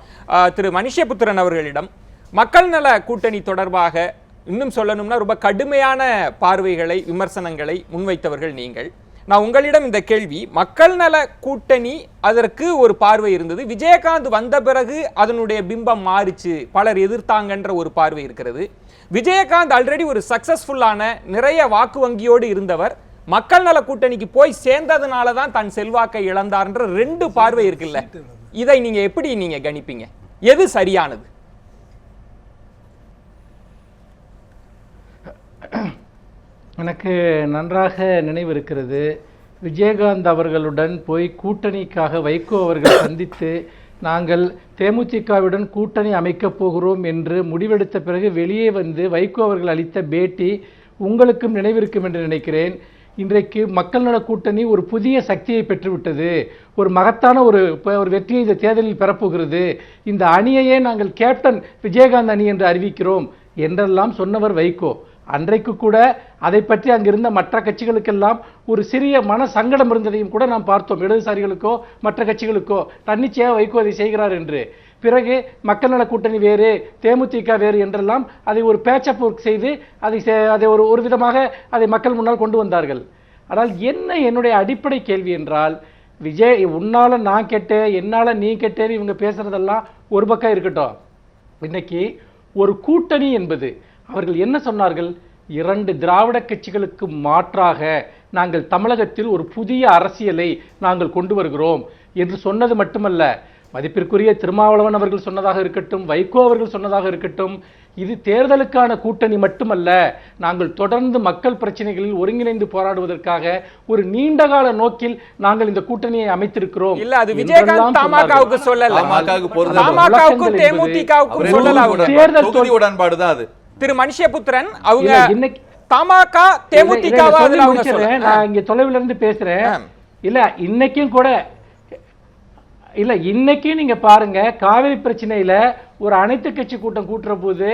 திரு மனுஷபுத்திரன் அவர்களிடம் மக்கள் நல கூட்டணி தொடர்பாக இன்னும் சொல்லணும்னா ரொம்ப கடுமையான பார்வைகளை விமர்சனங்களை முன்வைத்தவர்கள் நீங்கள். நான் உங்களிடம் இந்த கேள்வி, மக்கள் நல கூட்டணி அதற்கு ஒரு பார்வை இருந்தது, விஜயகாந்த் வந்த பிறகு அதனுடைய பிம்பம் மாறிச்சு, பலர் எதிர்த்தாங்கன்ற ஒரு பார்வை இருக்கிறது. விஜயகாந்த் ஆல்ரெடி ஒரு சக்சஸ்ஃபுல்லான நிறைய வாக்கு வங்கியோடு இருந்தவர், மக்கள் நல கூட்டணிக்கு போய் சேர்ந்ததுனால தான் தன் செல்வாக்கை இழந்தார்ன்ற 2 பார்வை இருக்குல்ல, இதை நீங்க எப்படி கணிப்பீங்க? எது சரியானது? எனக்கு நன்றாக நினைவு இருக்கிறது. விஜயகாந்த் அவர்களுடன் போய் கூட்டணிக்காக வைகோ அவர்கள் சந்தித்து நாங்கள் தேமுதிகவுடன் கூட்டணி அமைக்கப் போகிறோம் என்று முடிவெடுத்த பிறகு வெளியே வந்து வைகோ அவர்கள் அளித்த பேட்டி உங்களுக்கும் நினைவிருக்கும் என்று நினைக்கிறேன். இன்றைக்கு மக்கள் நல கூட்டணி ஒரு புதிய சக்தியை பெற்றுவிட்டது, ஒரு மகத்தான ஒரு வெற்றியை இந்த தேர்தலில் பெறப்போகிறது, இந்த அணியையே நாங்கள் கேப்டன் விஜயகாந்த் அணி என்று அறிவிக்கிறோம் என்றெல்லாம் சொன்னவர் வைகோ. அன்றைக்கு கூட அதை பற்றி அங்கிருந்த மற்ற கட்சிகளுக்கெல்லாம் ஒரு சிறிய மன சங்கடம் இருந்ததையும் கூட நாம் பார்த்தோம். இடதுசாரிகளுக்கோ மற்ற கட்சிகளுக்கோ தன்னிச்சையாக வைகோ அதை செய்கிறார் என்று. பிறகு மக்கள் நல கூட்டணி வேறு தேமுதிக வேறு என்றெல்லாம் அதை ஒரு பேச்சப் ஒர்க் செய்து அதை ஒரு விதமாக அதை மக்கள் முன்னால் கொண்டு வந்தார்கள். ஆனால் என்னுடைய அடிப்படை கேள்வி என்றால், விஜய் உன்னால நான் கெட்டேன் என்னால நீ கெட்டேன்னு இவங்க பேசுறதெல்லாம் ஒரு பக்கம் இருக்கட்டும். இன்னைக்கு ஒரு கூட்டணி என்பது அவர்கள் என்ன சொன்னார்கள்? 2 திராவிட கட்சிகளுக்கு மாற்றாக நாங்கள் தமிழகத்தில் ஒரு புதிய அரசியலை நாங்கள் கொண்டு வருகிறோம் என்று சொன்னது மட்டுமல்ல, மதிப்பிற்குரிய திருமாவளவன் அவர்கள் சொன்னதாக இருக்கட்டும், வைகோ அவர்கள் சொன்னதாக இருக்கட்டும், இது தேர்தலுக்கான கூட்டணி மட்டுமல்ல, நாங்கள் தொடர்ந்து மக்கள் பிரச்சனைகளில் ஒருங்கிணைந்து போராடுவதற்காக ஒரு நீண்டகால நோக்கில் நாங்கள் இந்த கூட்டணியை அமைத்திருக்கிறோம். இல்ல, அது விஜயகாந்த் தமாகாவுக்கு சொல்லல, தமாகாவுக்கு தேமுதிகவுக்கு சொல்லல, தேர்தல் தொகுதி உடன்பாடு தான் அது. திரு மனுஷபுத்திரன் அவங்க தமாகா தேமுதிகவா அதுல அவங்க சொல்றாங்க. நான் இங்க தொலைவுல இருந்து பேசுறேன். இல்ல இன்னைக்கும் கூட இல்ல இன்னைக்கும் நீங்க பாருங்க, காவிரி பிரச்சனையில ஒரு அனைத்து கட்சி கூட்டம் கூட்டுற போது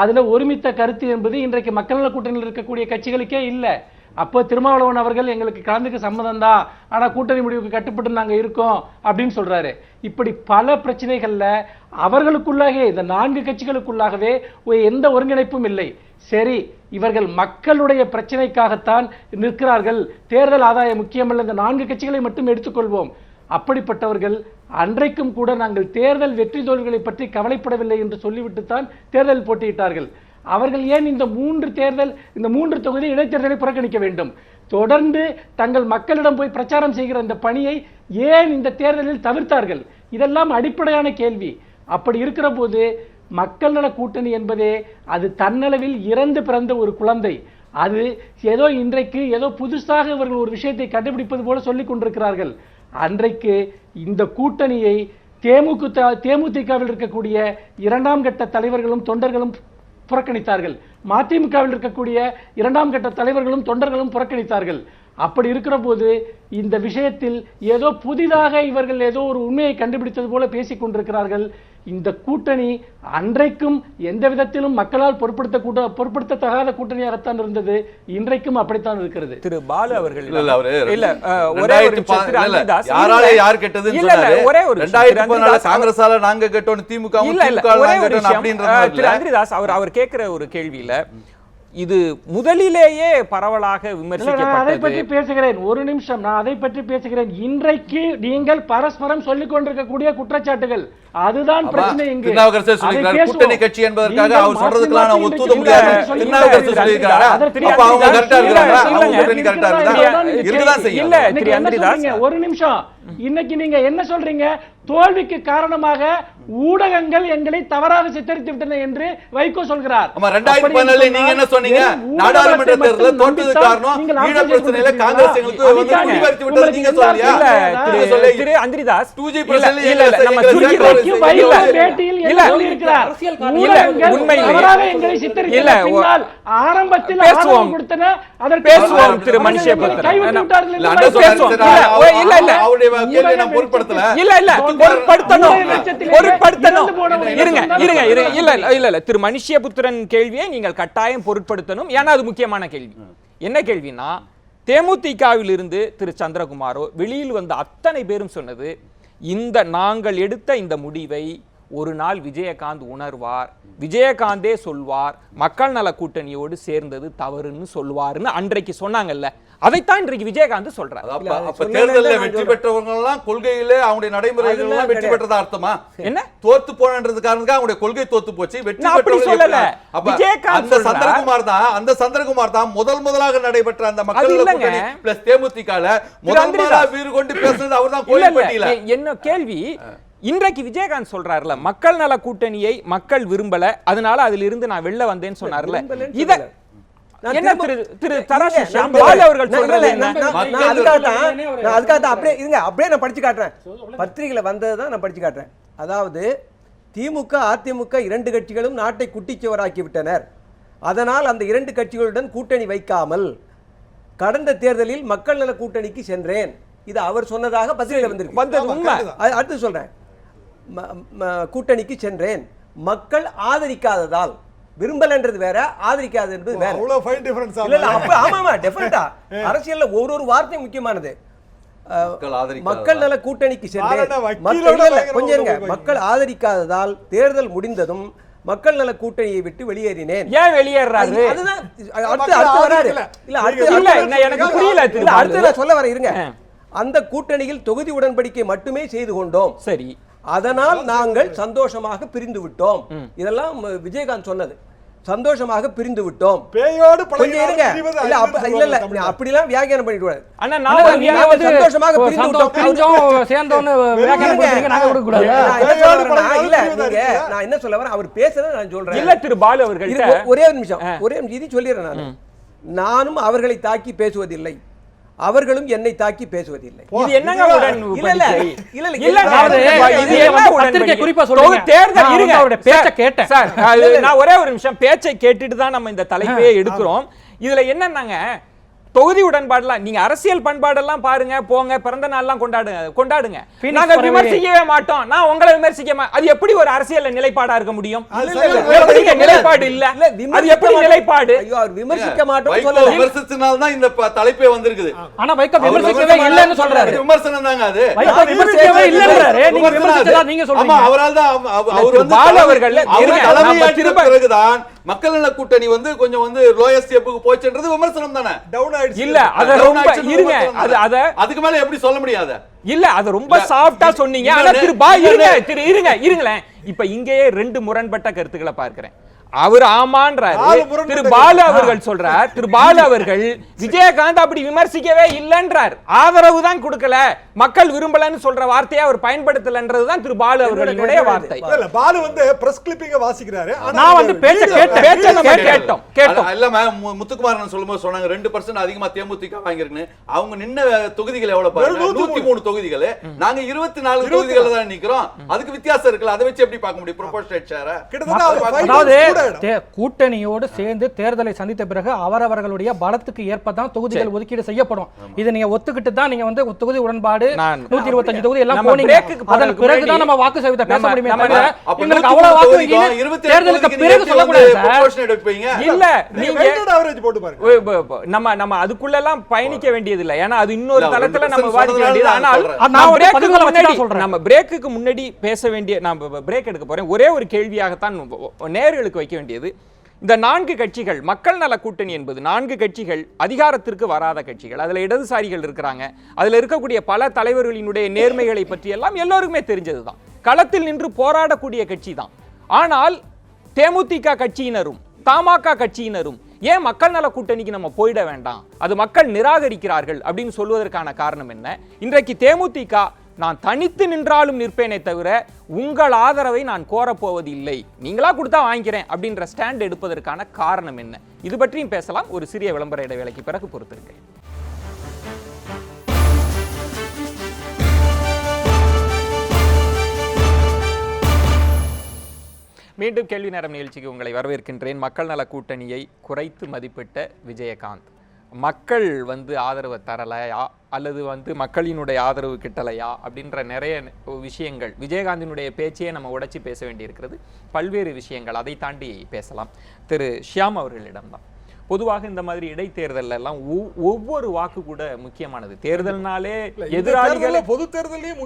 அதுல ஒருமித்த கருத்து என்பது இன்றைக்கு மக்கள் நல கூட்டணியில் இருக்கக்கூடிய கட்சிகளுக்கே இல்லை. அப்போ திருமாவளவன் அவர்கள் எங்களுக்கு கலந்துக்க சம்மதம் தான், ஆனா கூட்டணி முடிவுக்கு கட்டுப்பட்டு நாங்க இருக்கோம் அப்படின்னு சொல்றாரு. இப்படி பல பிரச்சனைகள்ல அவர்களுக்குள்ளாகவே, இந்த 4 கட்சிகளுக்குள்ளாகவே எந்த ஒருங்கிணைப்பும் இல்லை. சரி, இவர்கள் மக்களுடைய பிரச்சனைக்காகத்தான் நிற்கிறார்கள், தேர்தல் ஆதாயம் முக்கியமல்ல, இந்த 4 கட்சிகளை மட்டும் எடுத்துக்கொள்வோம். அப்படிப்பட்டவர்கள் அன்றைக்கும் கூட நாங்கள் தேர்தல் வெற்றி தோல்விகளை பற்றி கவலைப்படவில்லை என்று சொல்லிவிட்டுத்தான் தேர்தல் போட்டியிட்டார்கள். அவர்கள் ஏன் இந்த 3 தொகுதி இடைத்தேர்தலை புறக்கணிக்க வேண்டும்? தொடர்ந்து தங்கள் மக்களிடம் போய் பிரச்சாரம் செய்கிற இந்த பணியை ஏன் இந்த தேர்தலில் தவிர்த்தார்கள்? இதெல்லாம் அடிப்படையான கேள்வி. அப்படி இருக்கிற போது மக்கள் நல கூட்டணி என்பதே அது தன்னளவில் இறந்து பிறந்த ஒரு குழந்தை. அது ஏதோ இன்றைக்கு ஏதோ புதுசாக இவர்கள் ஒரு விஷயத்தை கண்டுபிடிப்பது போல சொல்லிக் கொண்டிருக்கிறார்கள். அன்றைக்கு இந்த கூட்டணியை தேமுதிகவில் இருக்கக்கூடிய 2ஆம் கட்ட தலைவர்களும் தொண்டர்களும் புறக்கணித்தார்கள். மதிமுகவில் இருக்கக்கூடிய 2ஆம் கட்ட தலைவர்களும் தொண்டர்களும் புறக்கணித்தார்கள். அப்படி இருக்கிற போது இந்த விஷயத்தில் ஏதோ புதிதாக இவர்கள் ஏதோ ஒரு உண்மையை கண்டுபிடித்தது போல பேசிக் கொண்டிருக்கிறார்கள். இந்த கூட்டணி அன்றைக்கும் எந்த விதத்திலும் மக்களால் பொருட்படுத்தத்தகாத கூட்டணியாகத்தான் இருந்தது, இன்றைக்கும் அப்படித்தான் இருக்கிறது. திரு பாலு அவர்கள் காங்கிரஸால நாங்க கேட்டோம், திமுக அவர் கேட்கிற ஒரு கேள்வியில இது முதலிலேயே பரவலாக விமர்சிக்கப்பட்டது. அதை பற்றி பேசுகிறேன், ஒரு நிமிஷம், நான் அதை பற்றி பேசுகிறேன். இன்றைக்கு நீங்கள் பரஸ்பரம் சொல்லிக் கொண்டிருக்கக்கூடிய குற்றச்சாட்டுகள், அதுதான் பிரச்சனை. இங்கு கூட்டணி கட்சி என்பதற்காக அவர் சொல்றதுக்கெல்லாம் நான் ஒத்துக்க முடியாது. ஒரு நிமிஷம், இன்னைக்கு நீங்க என்ன சொல்றீங்க? தோல்விக்கு காரணமாக ஊடகங்கள் எங்களை தவறாக சித்தரித்து விட்டன என்று வைகோ சொல்கிறார். 2014 நீங்க என்ன சொன்னீங்க? நாடாளுமன்ற தேர்தலில் தோற்றதுக்கு காரணம் ஈழ பிரச்சனையில காங்கிரஸ் எங்களுக்கு வந்து குடிவரித்து விட்டது நீங்க சொல்லியா? திரு அந்திரிதாஸ் 2G பிரச்சனையில நம்ம பேட்டியில் என்ன சொல்லியிருக்கிறார்? ஊடகங்கள் தவறாக எங்களை சித்தரித்து பின்னால் ஆரம்பத்தில் ஆதரவு கொடுத்தன, அதற்கு பேசுவோம் திரு மனுஷேபுத்திரன். கைவிட்டு விட்டார்கள். இல்ல அவருடைய கேள்வியை நான் பொருட்படுத்தல. இல்ல பொருட்படுத்தணும். இருங்க திரு மனுஷேபுத்திரன் கேள்வியை நீங்கள் கட்டாயம் பொருட்படுத்தணும். ஏன்னா அது முக்கியமான கேள்வி. என்ன கேள்வினா, தேமுதிகவில் இருந்து திரு சந்திரகுமாரோ வெளியில் வந்த அத்தனை பேரும் சொன்னது, இந்த நாங்கள் எடுத்த இந்த முடிவை ஒரு நாள் விஜயகாந்த் உணர்வார், விஜயகாந்தே சொல்வார், மக்கள் நல கூட்டணியோடு சேர்ந்தது தவறுன்னு சொல்வாருன்னு அன்றைக்கு சொன்னாங்கல்ல, அதைத்தான் இன்றைக்கு விஜயகாந்த் சொல்றாரு. அப்ப தேர்தலில் வெற்றி பெற்றவங்க எல்லாம் கொள்கையிலே அவங்களுடைய நடைமுறைகள் எல்லாம் வெற்றி பெற்றதா அர்த்தமா? என்ன தோத்து போனன்றது காரணத்துக்கு அவங்களுடைய கொள்கை தோத்து போச்சு, வெற்றி பெற்றவங்க. அப்ப அந்த சந்திரகுமார் தான் முதலாக நடைபெற்ற அந்த மக்கள் கூட்டணி பிளஸ் தேமுதிகல முதல்ல வீறு கொண்டு பேசுறது அவர்தான் கோயில்பட்டியில. என்ன கேள்வி? இன்றைக்கு விஜயகாந்த் சொல்றாருல, மக்கள் நல கூட்டணியை மக்கள் விரும்பல, அதனால அதுல இருந்து நான் வெளில வந்தேன்னு சொன்னார்ல. இத என்ன திரு தராசு பாலு அவர்கள் சொல்றது என்ன? அதுக்காக அப்படியே நான் படிச்சு காட்டுறேன். பத்திரிகையில வந்ததுதான் நான் படிச்சு காட்டுறேன். அதாவது திமுக அதிமுக 2 கட்சிகளும் நாட்டை குட்டிச்சுவராக்கி விட்டனர். அதனால் அந்த 2 கட்சிகளுடன் கூட்டணி வைக்காமல் கடந்த தேர்தலில் மக்கள் நல கூட்டணிக்கு சென்றேன். இது அவர் சொன்னதாக பத்திரிகையில் வந்திருக்கு. அடுத்து சொல்றேன், கூட்டணிக்கு சென்றேன், மக்கள் ஆதரிக்காததால், விரும்பலன்றது வேற, ஆதரிக்காது என்பது வேற. அரசியல்ல ஒரு வார்த்தை முக்கியமானது. மக்கள் நல கூட்டணிக்கு சென்றேன், கொஞ்சம் இருங்க, மக்கள் ஆதரிக்காததால் தேர்தல் முடிந்ததும் மக்கள் நல கூட்டணியை விட்டு வெளியேறினேன். ஏன் வெளியேறாரு? அதுதான் அடுத்து வராரு. இல்ல எனக்கு புரியல. அடுத்து நான் சொல்ல வரேன், இருங்க. அந்த கூட்டணியில் தொகுதி உடன்படிக்கை மட்டுமே செய்து கொண்டோம். சரி, அதனால் நாங்கள் சந்தோஷமாக பிரிந்து விட்டோம். இதெல்லாம் விஜயகாந்த் சொன்னது. சந்தோஷமாக பிரிந்து விட்டோம். கொஞ்சம் இருங்க. இல்ல அப்படிலாம் வியாக்கியானம் பண்ணிட்டு கூடாது. சந்தோஷமாக பிரிந்து விட்டோம் சேர்ந்தோன்னு வியாக்கியானம் பண்றீங்க, நாங்க கொடுக்க கூடாது. இல்ல நீங்க நான் என்ன சொல்ல வரேன், அவர் பேசுறத நான் சொல்றேன். இல்ல திரு பாலு அவர்கள் ஒரே நிமிஷம் இது சொல்லிடுறேன். நானும் அவர்களை தாக்கி பேசுவதில்லை, அவர்களும் என்னை தாக்கி பேசுவதில்லை. இது என்னங்க குறிப்பா சொல்லுங்க. தேர்தல் இருங்க, பேச்சை கேட்டேன் சார். நான் ஒரே ஒரு நிமிஷம் பேச்சை கேட்டுட்டு தான் நம்ம இந்த தலைப்பையே எடுக்கிறோம். இதுல என்னன்னாங்க, தொகுதி உடன்பாடுலாம் நீங்க அரசியல் பண்பாடெல்லாம் பாருங்க, போங்க, பிறந்த நாள்லாம் கொண்டாடுங்க. Phoenix நாங்க பறவை. விமர்சிக்கவே மாட்டோம், நான் உங்களை விமர்சிக்க அது எப்படி ஒரு அரசியல் நிலைப்பாடா இருக்க முடியும்? இல்ல, நிலைப்பாடு இல்ல, அது எப்படி நிலைப்பாடு? ஐயோ, அவர் விமர்சிக்க மாட்டோம் வைகோ சொல்லல. விமர்சிச்சனால தான் இந்த தலைப்பே வந்திருக்குது. ஆனா வைகோ அவர் விமர்சிக்கவே இல்லைன்னு சொல்றாரு. விமர்சனம் தாங்க அது. வைகோ விமர்சிக்கவே இல்லைன்றாரு. நீங்க விமர்சிச்சதா நீங்க ஆமா, சொல்றீங்க. அவரால் தான் அவர் வந்து பாலு அவர்கள் தலைமையேற்ற பிறகுதான் மக்கள் நல கூட்டணி வந்து கொஞ்சம் வந்து லோயஸ்ட் ஸ்டெப்புக்கு போச்சுன்றது விமர்சனம் தானே. டவுன் ஆயிடுச்சு. இல்ல அத ரொம்ப இருங்க, அத அதுக்கு மேல எப்படி சொல்ல முடியாது? இல்ல அது ரொம்ப சாஃப்டா சொன்னீங்க. ஆனா இருங்களேன், இப்ப இங்கேயே 2 முரண்பட்ட கருத்துக்களை பார்க்கிறேன். அவர் ஆமான்றாரு, திரு பாலு அவர்கள் சொல்றார், திரு பாலு அவர்கள் விஜயகாந்த் அப்படி விமர்சிக்கவே இல்லைன்றார், ஆதரவு தான் கொடுக்கல, மக்கள் விரும்பலன்னு சொல்ற வார்த்தையை அவர் பயன்படுத்தலன்றதுதான் திரு பாலு அவர்களுடைய வார்த்தை. இல்ல, பாலு வந்து பிரஸ் கிளிப்பிங்க வாசிக்கிறாரு. நான் வந்து பேச்ச கேட்டோம். இல்ல முத்துக்குமாரன் சொல்லும்போது சொன்னாங்க 2% அதிகமா தேமுதிக வாங்கிருக்குன்னு. அவங்க நின்ன தொகுதிகள் எவ்வளவு பாருங்க, 103 தொகுதிகள். நாங்க 24 தொகுதிகள் தான் நிக்கிறோம். அதுக்கு வித்தியாசம் இருக்குல்ல, அதை வச்சு எப்படி பார்க்க முடியும் ப்ரொபோர்ஷனேட் ஷேரை? அதாவது கூட்டணியோடு சேர்ந்து தேர்தலை சந்தித்த பிறகு அவரவர்களுடைய பலத்துக்கு ஏற்பதான் தொகுதிகள் ஒதுக்கீடு செய்யப்படும். இதை நீங்க ஒத்துக்கிட்டு தான் நீங்க வந்து தொகுதி உடன்பாடு 125 தொகுதி எல்லாம் போனீங்க. அதன் பிறகுதான் நம்ம வாக்கு சதவீதத்தை பேச முடியுமே தவிர உங்களுக்கு அவ்வளவு வாக்கு தேர்தலுக்கு பிறகு சொல்லக்கூடாது சார். இல்ல, நீங்க ஆவரேஜ் போட்டு பாருங்க. நம்ம அதுக்குள்ள எல்லாம் பயணிக்க வேண்டியது இல்ல, ஏன்னா அது இன்னொரு தளத்துல நம்ம விவாதிக்க வேண்டியது. ஆனால் நம்ம பிரேக்குக்கு முன்னாடி பேச வேண்டிய, நான் பிரேக் எடுக்க போறேன், ஒரே ஒரு கேள்வியாகத்தான் நேயர்களுக்கு வைக்க வேண்டியது. இந்த 4 கட்சிகள், மக்கள் நல கூட்டணி என்பது 4 கட்சிகள் அதிகாரத்திற்கு வராத கட்சிகள். அதுல இடதுசாரிகள் இருக்கிறாங்க, அதுல இருக்கக்கூடிய பல தலைவர்களினுடைய நேர்மைகளை பற்றி எல்லாம் எல்லோருக்குமே தெரிஞ்சதுதான். களத்தில் நின்று போராடக்கூடிய கட்சி தான். ஆனால் தேமுதிக கட்சியினரும் தமாக கட்சியினரும் ஏன் மக்கள் நல கூட்டணிக்கு நம்ம போயிட வேண்டாம், அது மக்கள் நிராகரிக்கிறார்கள் அப்படின்னு சொல்வதற்கான காரணம் என்ன? இன்றைக்கு தேமுதிக நான் தனித்து நின்றாலும் நிற்பேனே தவிர உங்கள் ஆதரவை நான் கோரப்போவது இல்லை, நீங்களா கொடுத்தா வாங்கிக்கிறேன் அப்படின்ற ஸ்டாண்ட் எடுப்பதற்கான காரணம் என்ன? இது பற்றியும் பேசலாம். ஒரு சிறிய விளம்பர இடைவேளைக்கு பிறகு பொறுத்திருக்கேன். மீண்டும் கேள்வி நேரம் நிகழ்ச்சிக்கு உங்களை வரவேற்கின்றேன். மக்கள் நல கூட்டணியை குறைத்து மதிப்பிட்ட விஜயகாந்த், மக்கள் வந்து ஆதரவு தரலையா அல்லது வந்து மக்களினுடைய ஆதரவு கிட்டலையா அப்படின்ற நிறைய விஷயங்கள், விஜயகாந்தினுடைய பேச்சையே நம்ம உடைச்சி பேச வேண்டியிருக்கிறது. பல்வேறு விஷயங்கள், அதை தாண்டி பேசலாம். திரு ஷியாம் அவர்களிடம்தான். பொதுவாக இந்த மாதிரி இடைத்தேர்தல் எல்லாம் ஒவ்வொரு வாக்கு கூட முக்கியமானது. தேர்தல்னாலே எதிராளிகள் பொது தேர்தலையும்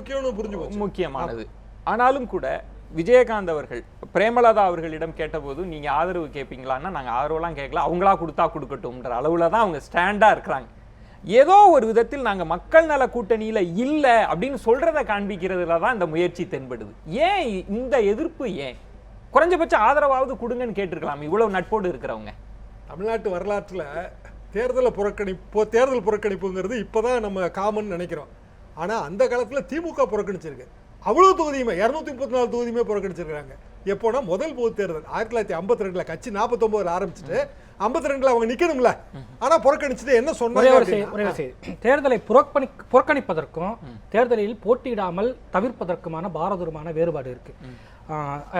முக்கியமானது. ஆனாலும் கூட விஜயகாந்த் அவர்கள் பிரேமலதா அவர்களிடம் கேட்டபோது நீங்க ஆதரவு கேட்பீங்களான்னா நாங்க ஆதரவுலாம் கேட்கல, அவங்களா கொடுத்தா கொடுக்கட்டும்ன்ற அளவுல தான் அவங்க ஸ்டாண்டா இருக்கிறாங்க. ஏதோ ஒரு விதத்தில் நாங்க மக்கள் நல கூட்டணியில இல்ல அப்படின்னு சொல்றதை காண்பிக்கிறதுல தான் இந்த முயற்சி தென்படுது. ஏன் இந்த எதிர்ப்பு? ஏன் குறைஞ்சபட்ச ஆதரவாவது கொடுங்கன்னு கேட்டிருக்கலாம் இவ்வளவு நட்போடு இருக்கிறவங்க. தமிழ்நாட்டு வரலாற்றுல தேர்தல் புறக்கணிப்புங்கிறது இப்பதான் நம்ம காமன் நினைக்கிறோம். ஆனா அந்த காலத்துல திமுக புறக்கணிச்சிருக்கு. அவ்வளவு தொகுதியுமே 234 தொகுதியுமே புறக்கணிச்சிருக்காங்க. எப்போனா முதல் பொது தேர்தல் 1952 கட்சி 49 ஆரம்பிச்சுட்டு 52 அவங்க நிக்கணும்ல, ஆனா புறக்கணிச்சுட்டு என்ன சொன்னாங்க? தேர்தலை புறக்கணிப்பதற்கும் தேர்தலில் போட்டியிடாமல் தவிர்ப்பதற்குமான பாரதூரமான வேறுபாடு இருக்கு.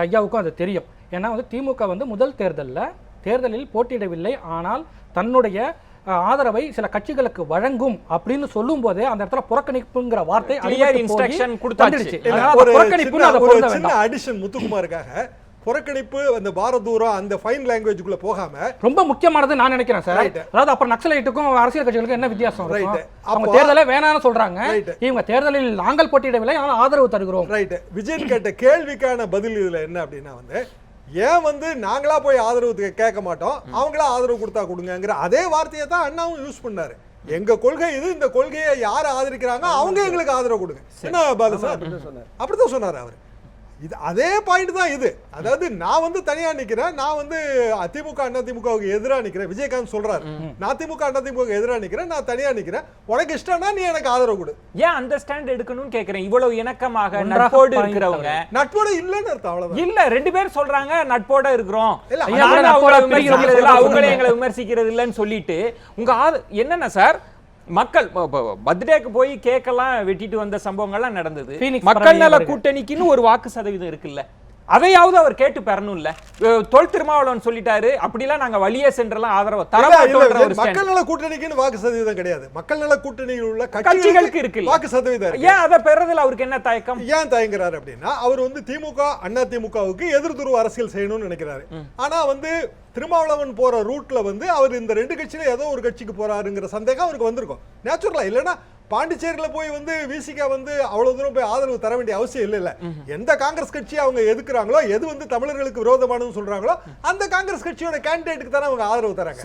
ஐயாவுக்கும் அது தெரியும். ஏன்னா வந்து திமுக வந்து முதல் தேர்தலில் போட்டியிடவில்லை, ஆனால் தன்னுடைய ஆதரவை சில கட்சிகளுக்கு வழங்கும் அப்படின்னு சொல்லும் போதே அந்த இடத்துல புறக்கணிப்புங்கிற வார்த்தை முத்துக்குமாருக்காக புறக்கணிப்பு அந்த பாரதூரம் அந்த ஃபைன் லாங்குவேஜ்க்குள்ள போகாம ரொம்ப முக்கியமானது நான் நினைக்கிறேன் சார். அதாவது அப்புறம் நக்சலைட்டுக்கும் அரசியல் கட்சிகளுக்கும் என்ன வித்தியாசம்? அவங்க தேர்தலை வேணாம்னு சொல்றாங்க, இவங்க தேர்தலில் நாங்கள் போட்டியிடவில்லை ஆனால் ஆதரவு தருகிறோம். ரைட். விஜயன் கேட்ட கேள்விக்கான பதில் இதுல என்ன அப்படின்னா வந்து ஏன் வந்து நாங்களா போய் ஆதரவு கேட்க மாட்டோம், அவங்களா ஆதரவு கொடுத்தா கொடுங்கிற அதே வார்த்தையை தான் அண்ணாவும் யூஸ் பண்ணாரு. எங்க கொள்கை இது, இந்த கொள்கையை யார் ஆதரிக்கிறாங்க அவங்க எங்களுக்கு ஆதரவு கொடுங்க. என்ன பாலு சார் அப்படிதான் சொன்னாரு அவரு. இது அதே பாயிண்ட் தான் இது. அதாவது நான் வந்து தனியா நிக்கிறேன், நான் வந்து அதிமுக அதிமுகவுக்கு எதிராக நிக்கிறேன். விஜயகாந்த் சொல்றாரு நான் அதிமுக அதிமுக எதிராக நிக்கிறேன், நான் தனியா நிக்கிறேன், உனக்கு இஷ்டம்னா நீ எனக்கு ஆதரவு கொடு. ஏன் அந்த ஸ்டாண்ட் எடுக்கணும்னு கேக்குறேன். இவ்வளவு இணக்கமாக நட்போடு இருக்கிறவங்க, நட்போடு இல்லன்னு அர்த்தம் அவ்வளவுதான். இல்ல 2 பேர் சொல்றாங்க நட்போட இருக்கிறோம், அவங்களே எங்களை விமர்சிக்கிறது இல்லன்னு சொல்லிட்டு உங்க என்னன்னா சார், மக்கள் பர்த்டேக்கு போய் கேக்கெல்லாம் வெட்டிட்டு வந்த சம்பவங்கள்லாம் நடந்தது. மக்கள் நல கூட்டணிக்குன்னு ஒரு வாக்கு சதவீதம் இருக்குல்ல, அதையாவது அவர் கேட்டு பெறணும்ல. தொல் திருமாவளவன் சொல்லிட்டாரு, அப்படிலாம் நாங்க வழியே சென்றெல்லாம் ஆதரவு மக்கள் நல கூட்டணிக்குன்னு வாக்கு சதவீதம் கிடையாது. மக்கள் நல கூட்டணியில் உள்ள கட்சிகளுக்கு இருக்கு வாக்கு சதவீதம். ஏன் அதை பெறதுல அவருக்கு என்ன தயக்கம்? ஏன் தயங்குறாரு அப்படின்னா, அவர் திமுக அண்ணா திமுகவுக்கு எதிர்துருவ அரசியல் செய்யணும்னு நினைக்கிறாரு. ஆனா திருமாவளவன் போற ரூட்ல அவர் இந்த ரெண்டு கட்சியில ஏதோ ஒரு கட்சிக்கு போறாருங்கிற சந்தேகம் அவருக்கு வந்திருக்கும் நேச்சுரலா. இல்லைன்னா பாண்டிச்சேரியில போய் விசிகா அவ்வளவு தூரம் போய் ஆதரவு தர வேண்டிய அவசியம் இல்ல. எந்த காங்கிரஸ் கட்சி அவங்க எதுக்குறாங்களோ, எது தமிழர்களுக்கு விரோதமானு சொல்றாங்களோ அந்த காங்கிரஸ் கட்சியோட கேண்டிடேட்டுக்கு தானே அவங்க ஆதரவு தராங்க.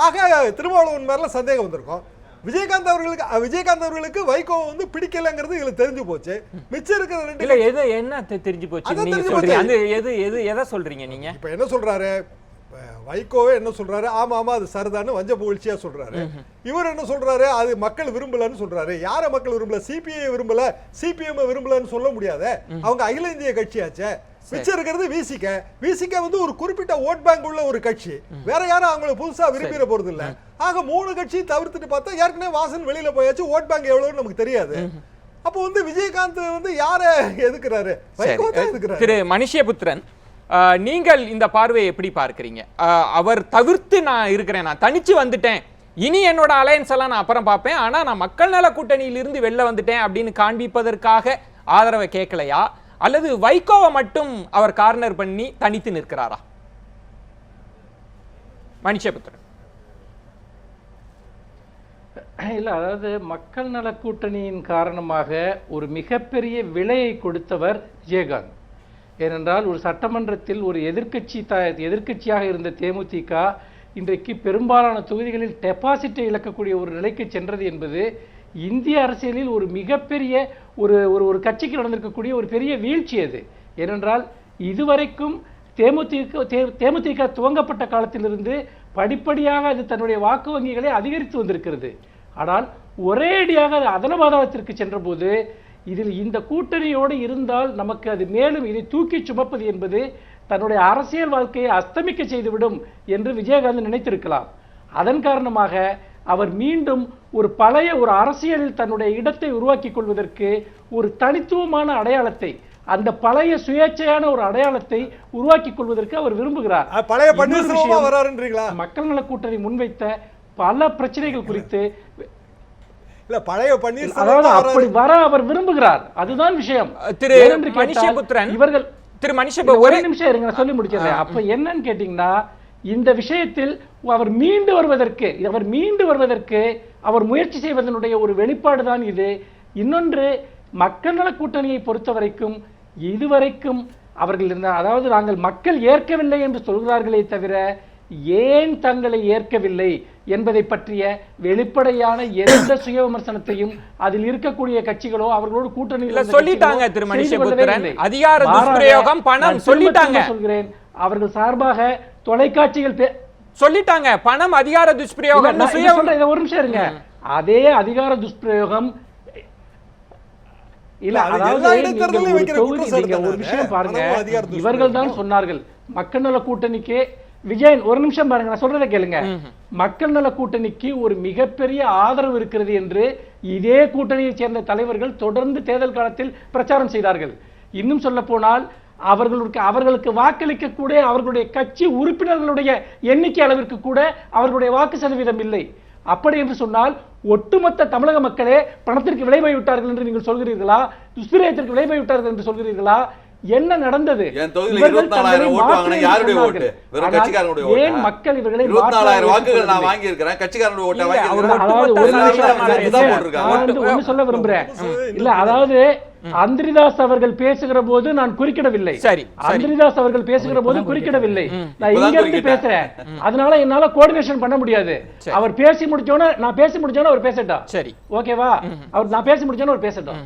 ஆக திருமாவளவன் மேல சந்தேகம் வந்திருக்கும். விஜயகாந்த் அவர்களுக்கு வைகோ பிடிக்கலங்கிறது இதுல தெரிஞ்சு போச்சு. மிச்சம் இருக்கிற ரெண்டு எது என்ன தெரிஞ்சு போச்சு நீங்க சொல்றீங்க? அது எது எதை சொல்றீங்க நீங்க? இப்ப என்ன சொல்றாரு வைகோவே, என்ன சொல்றாரு, ஆமா ஆமா அது சரிதான்னு வஞ்ச புகழ்ச்சியா சொல்றாரு. இவர் என்ன சொல்றாரு, அது மக்கள் விரும்பலன்னு சொல்றாரு. யார மக்கள் விரும்பல? சிபிஐ விரும்பல, சிபிஎம் விரும்பலன்னு சொல்ல முடியாது. அவங்க அகில இந்திய கட்சியாச்சே. மிச்சம் இருக்கிறது விசிக ஒரு குறிப்பிட்ட ஓட் பேங்க் உள்ள ஒரு கட்சி. வேற யாரும் அவங்களை புதுசா விரும்பிட போறது இல்ல. ஆக 3 கட்சி தவிர்த்துட்டு பார்த்தா ஏற்கனவே வாசன் வெளியில போயாச்சு. ஓட் பேங்க் எவ்வளவுன்னு நமக்கு தெரியாது. அப்போ விஜயகாந்த் யார எதுக்குறாரு? வைகோ தான் எதுக்குறாரு. திரு மனுஷபுத்திரன், நீங்கள் இந்த பார்வையை எப்படி பார்க்கிறீங்க? அவர் தவிர்த்து நான் இருக்கிறேன், நான் தனிச்சு வந்துட்டேன், இனி என்னோட அலையன்ஸ் எல்லாம் நான் அப்புறம் பார்ப்பேன், ஆனா நான் மக்கள் நல கூட்டணியிலிருந்து வெளில வந்துட்டேன் அப்படின்னு காண்பிப்பதற்காக ஆதரவை கேட்கலையா, அல்லது வைகோவை மட்டும் அவர் கார்னர் பண்ணி தனித்து நிற்கிறாரா? மனுஷபுத்திரன். இல்லை, அதாவது மக்கள் நல கூட்டணியின் காரணமாக ஒரு மிகப்பெரிய விலையை கொடுத்தவர் விஜயகாந்த். ஏனென்றால் ஒரு சட்டமன்றத்தில் ஒரு எதிர்க்கட்சியாக இருந்த தேமுதிக இன்றைக்கு பெரும்பாலான தொகுதிகளில் டெபாசிட்டை இழக்கக்கூடிய ஒரு நிலைக்கு சென்றது என்பது இந்திய அரசியலில் ஒரு மிகப்பெரிய ஒரு கட்சிக்கு நடந்திருக்கக்கூடிய ஒரு பெரிய வீழ்ச்சி அது. ஏனென்றால் இதுவரைக்கும் தேமுதிக துவங்கப்பட்ட காலத்திலிருந்து படிப்படியாக அது தன்னுடைய வாக்கு வங்கிகளை அதிகரித்து வந்திருக்கிறது. ஆனால் ஒரேடியாக அது அதனபாதாளத்திற்கு சென்ற போது இதில் இந்த கூட்டணியோடு இருந்தால் நமக்கு அது மேலும் இதை தூக்கி சுமப்பது என்பது தன்னுடைய அரசியல் வாழ்க்கையை அஸ்தமிக்க செய்துவிடும் என்று விஜயகாந்த் நினைத்திருக்கலாம். அதன் காரணமாக அவர் மீண்டும் ஒரு பழைய ஒரு அரசியலில் தன்னுடைய இடத்தை உருவாக்கி கொள்வதற்கு ஒரு தனித்துவமான அடையாளத்தை, அந்த பழைய சுயேட்சையான ஒரு அடையாளத்தை உருவாக்கி கொள்வதற்கு அவர் விரும்புகிறார். மக்கள் நல கூட்டணி முன்வைத்த பல பிரச்சனைகள் குறித்து அப்படி வர அவர் விரும்புகிறார். அதுதான் விஷயம். திரு மனுஷபுத்திரன், இவர்கள் ஒரு நிமிஷம் இருங்க, சொல்லி முடிக்கிறேன். அப்ப என்னன்னு கேட்டீங்கன்னா, இந்த விஷயத்தில் அவர் மீண்டு வருவதற்கு அவர் முயற்சி செய்வதனுடைய ஒரு வெளிப்பாடுதான் இது. இன்னொன்று, மக்கள் நல கூட்டணியை பொறுத்த வரைக்கும் இதுவரைக்கும் அவர்கள் அதாவது நாங்கள் மக்கள் ஏற்கவில்லை என்று சொல்கிறார்களே தவிர ஏன் தங்களை ஏற்கவில்லை என்பதை பற்றிய வெளிப்படையான எந்த சுய விமர்சனத்தையும் அதில் இருக்கக்கூடிய கட்சிகளோ அவர்களோடு கூட்டணியில் சொல்லிட்டாங்க. திரு மனுஷபுத்திரன், அதிகார துஷ்பிரயோகம், பணம் சொல்லிட்டாங்க. சொல்கிறேன், அவர்கள் சார்பாக தொலைக்காட்சிகள் சொல்லிட்டாங்க, பணம் அதிகார துஷ்பிரயோகம். ஒரு நிமிஷம் இருங்க. அதே அதிகார துஷ்பிரயோகம் இல்ல, அதாவது ஒரு விஷயம் பாருங்க, இவர்கள் தான் சொன்னார்கள் மக்கள் நல கூட்டணிக்கு. விஜயன், ஒரு நிமிஷம் பாருங்க, நான் சொல்றதை கேளுங்க. மக்கள் நல கூட்டணிக்கு ஒரு மிகப்பெரிய ஆதரவு இருக்கிறது என்று இதே கூட்டணியை சேர்ந்த தலைவர்கள் தொடர்ந்து தேர்தல் காலத்தில் பிரச்சாரம் செய்தார்கள். இன்னும் சொல்ல போனால் அவர்களுக்கு வாக்களிக்க கூட அவர்களுடைய கட்சி உறுப்பினர்களுடைய எண்ணிக்கை அளவிற்கு கூட அவர்களுடைய வாக்கு சதவீதம் இல்லை. அப்படி என்று சொன்னால் ஒட்டுமொத்த தமிழக மக்களே பணத்திற்கு விலை போய் விட்டார்கள் என்று நீங்கள் சொல்கிறீர்களா? துஷ்பிரயோகத்திற்கு விலை போய் விட்டார்கள் என்று சொல்கிறீர்களா? என்ன நடந்தது? ஏன் மக்கள் இவர்களை 24,000 வாக்குகள் நான் வாங்கி இருக்கிறேன், கட்சிக்காரனுடைய ஓட்டை வாங்கி சொல்ல விரும்புறேன். இல்ல, அதாவது அந்திரிதாஸ் அவர்கள் பேசுகிற போது நான் குறுக்கிடவில்லை. அந்திரிதாஸ் அவர்கள் பேசுகிற போது குறுக்கிடவில்லை. நான் இங்க இருந்து பேசுறேன், அதனால என்னால கோஆர்டினேஷன் பண்ண முடியாது. அவர் பேசி முடிச்சோன்னு நான் பேசி முடிச்சோன்னு அவர் பேசட்டும். சரி, ஓகேவா? அவர் நான் பேசி முடிச்சோன்னு அவர் பேசட்டும்.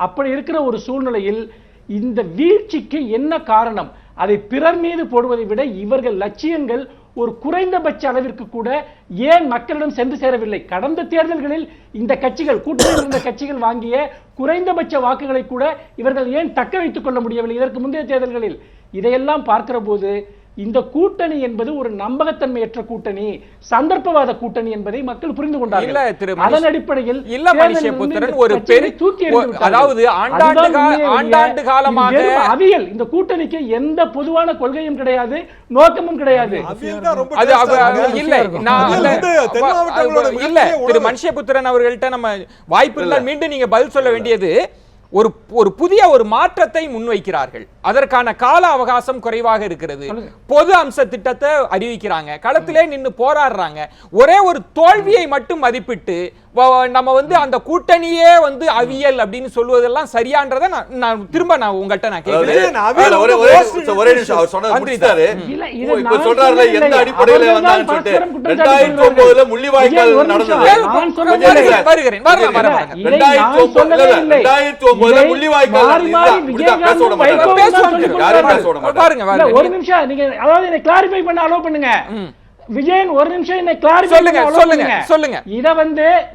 அப்படி இருக்கிற ஒரு சூழ்நிலையில் இந்த வீழ்ச்சிக்கு என்ன காரணம்? அதை பிறர் மீது போடுவதை விட இவர்கள் லட்சியங்கள் ஒரு குறைந்தபட்ச அளவிற்கு கூட ஏன் மக்களிடம் சென்று சேரவில்லை? கடந்த தேர்தல்களில் இந்த கட்சிகள், கூட்டணியில் இருந்த கட்சிகள் வாங்கிய குறைந்தபட்ச வாக்குகளை கூட இவர்கள் ஏன் தக்க வைத்துக் கொள்ள முடியவில்லை இதற்கு முந்தைய தேர்தல்களில்? இதையெல்லாம் பார்க்கிற போது இந்த கூட்டணி என்பது ஒரு நம்பகத்தன்மையற்ற கூட்டணி, சந்தர்ப்பவாத கூட்டணி என்பதை மக்கள் புரிந்து கொண்டார்கள். அதன் அடிப்படையில் இல்ல மனுஷபுத்திரன் ஒரு பெரிய, அதாவது ஆண்டாண்டு காலமாக அவியல், இந்த கூட்டணிக்கு எந்த பொதுவான கொள்கையும் கிடையாது, நோக்கமும் கிடையாது. இல்ல திரு மனுஷபுத்திரன் அவர்கள்ட்ட நம்ம வாய்ப்பு இருந்தால் மீண்டும் நீங்க பதில் சொல்ல வேண்டியது, ஒரு புதிய ஒரு மாற்றத்தை முன்வைக்கிறார்கள், அதற்கான கால அவகாசம் குறைவாக இருக்கிறது, பொது அம்ச திட்டத்தை அறிவிக்கிறாங்க, களத்திலே நின்று போராடுறாங்க, ஒரே ஒரு தோல்வியை மட்டும் மதிப்பிட்டு நம்ம அந்த கூட்டணியே அவியல் அப்படின்னு சொல்வதெல்லாம் சரியான்றதை நான் திரும்ப உங்கள்கிட்ட நான் கேட்கிறேன். ஒரு நிமிஷம் நீங்க அதாவது என்னை கிளாரிஃபை பண்ண அலோவ் பண்ணுங்க. விஜயன் ஒரு நிமிஷம் என்னை கிளாரிஃபை சொல்லுங்க. இத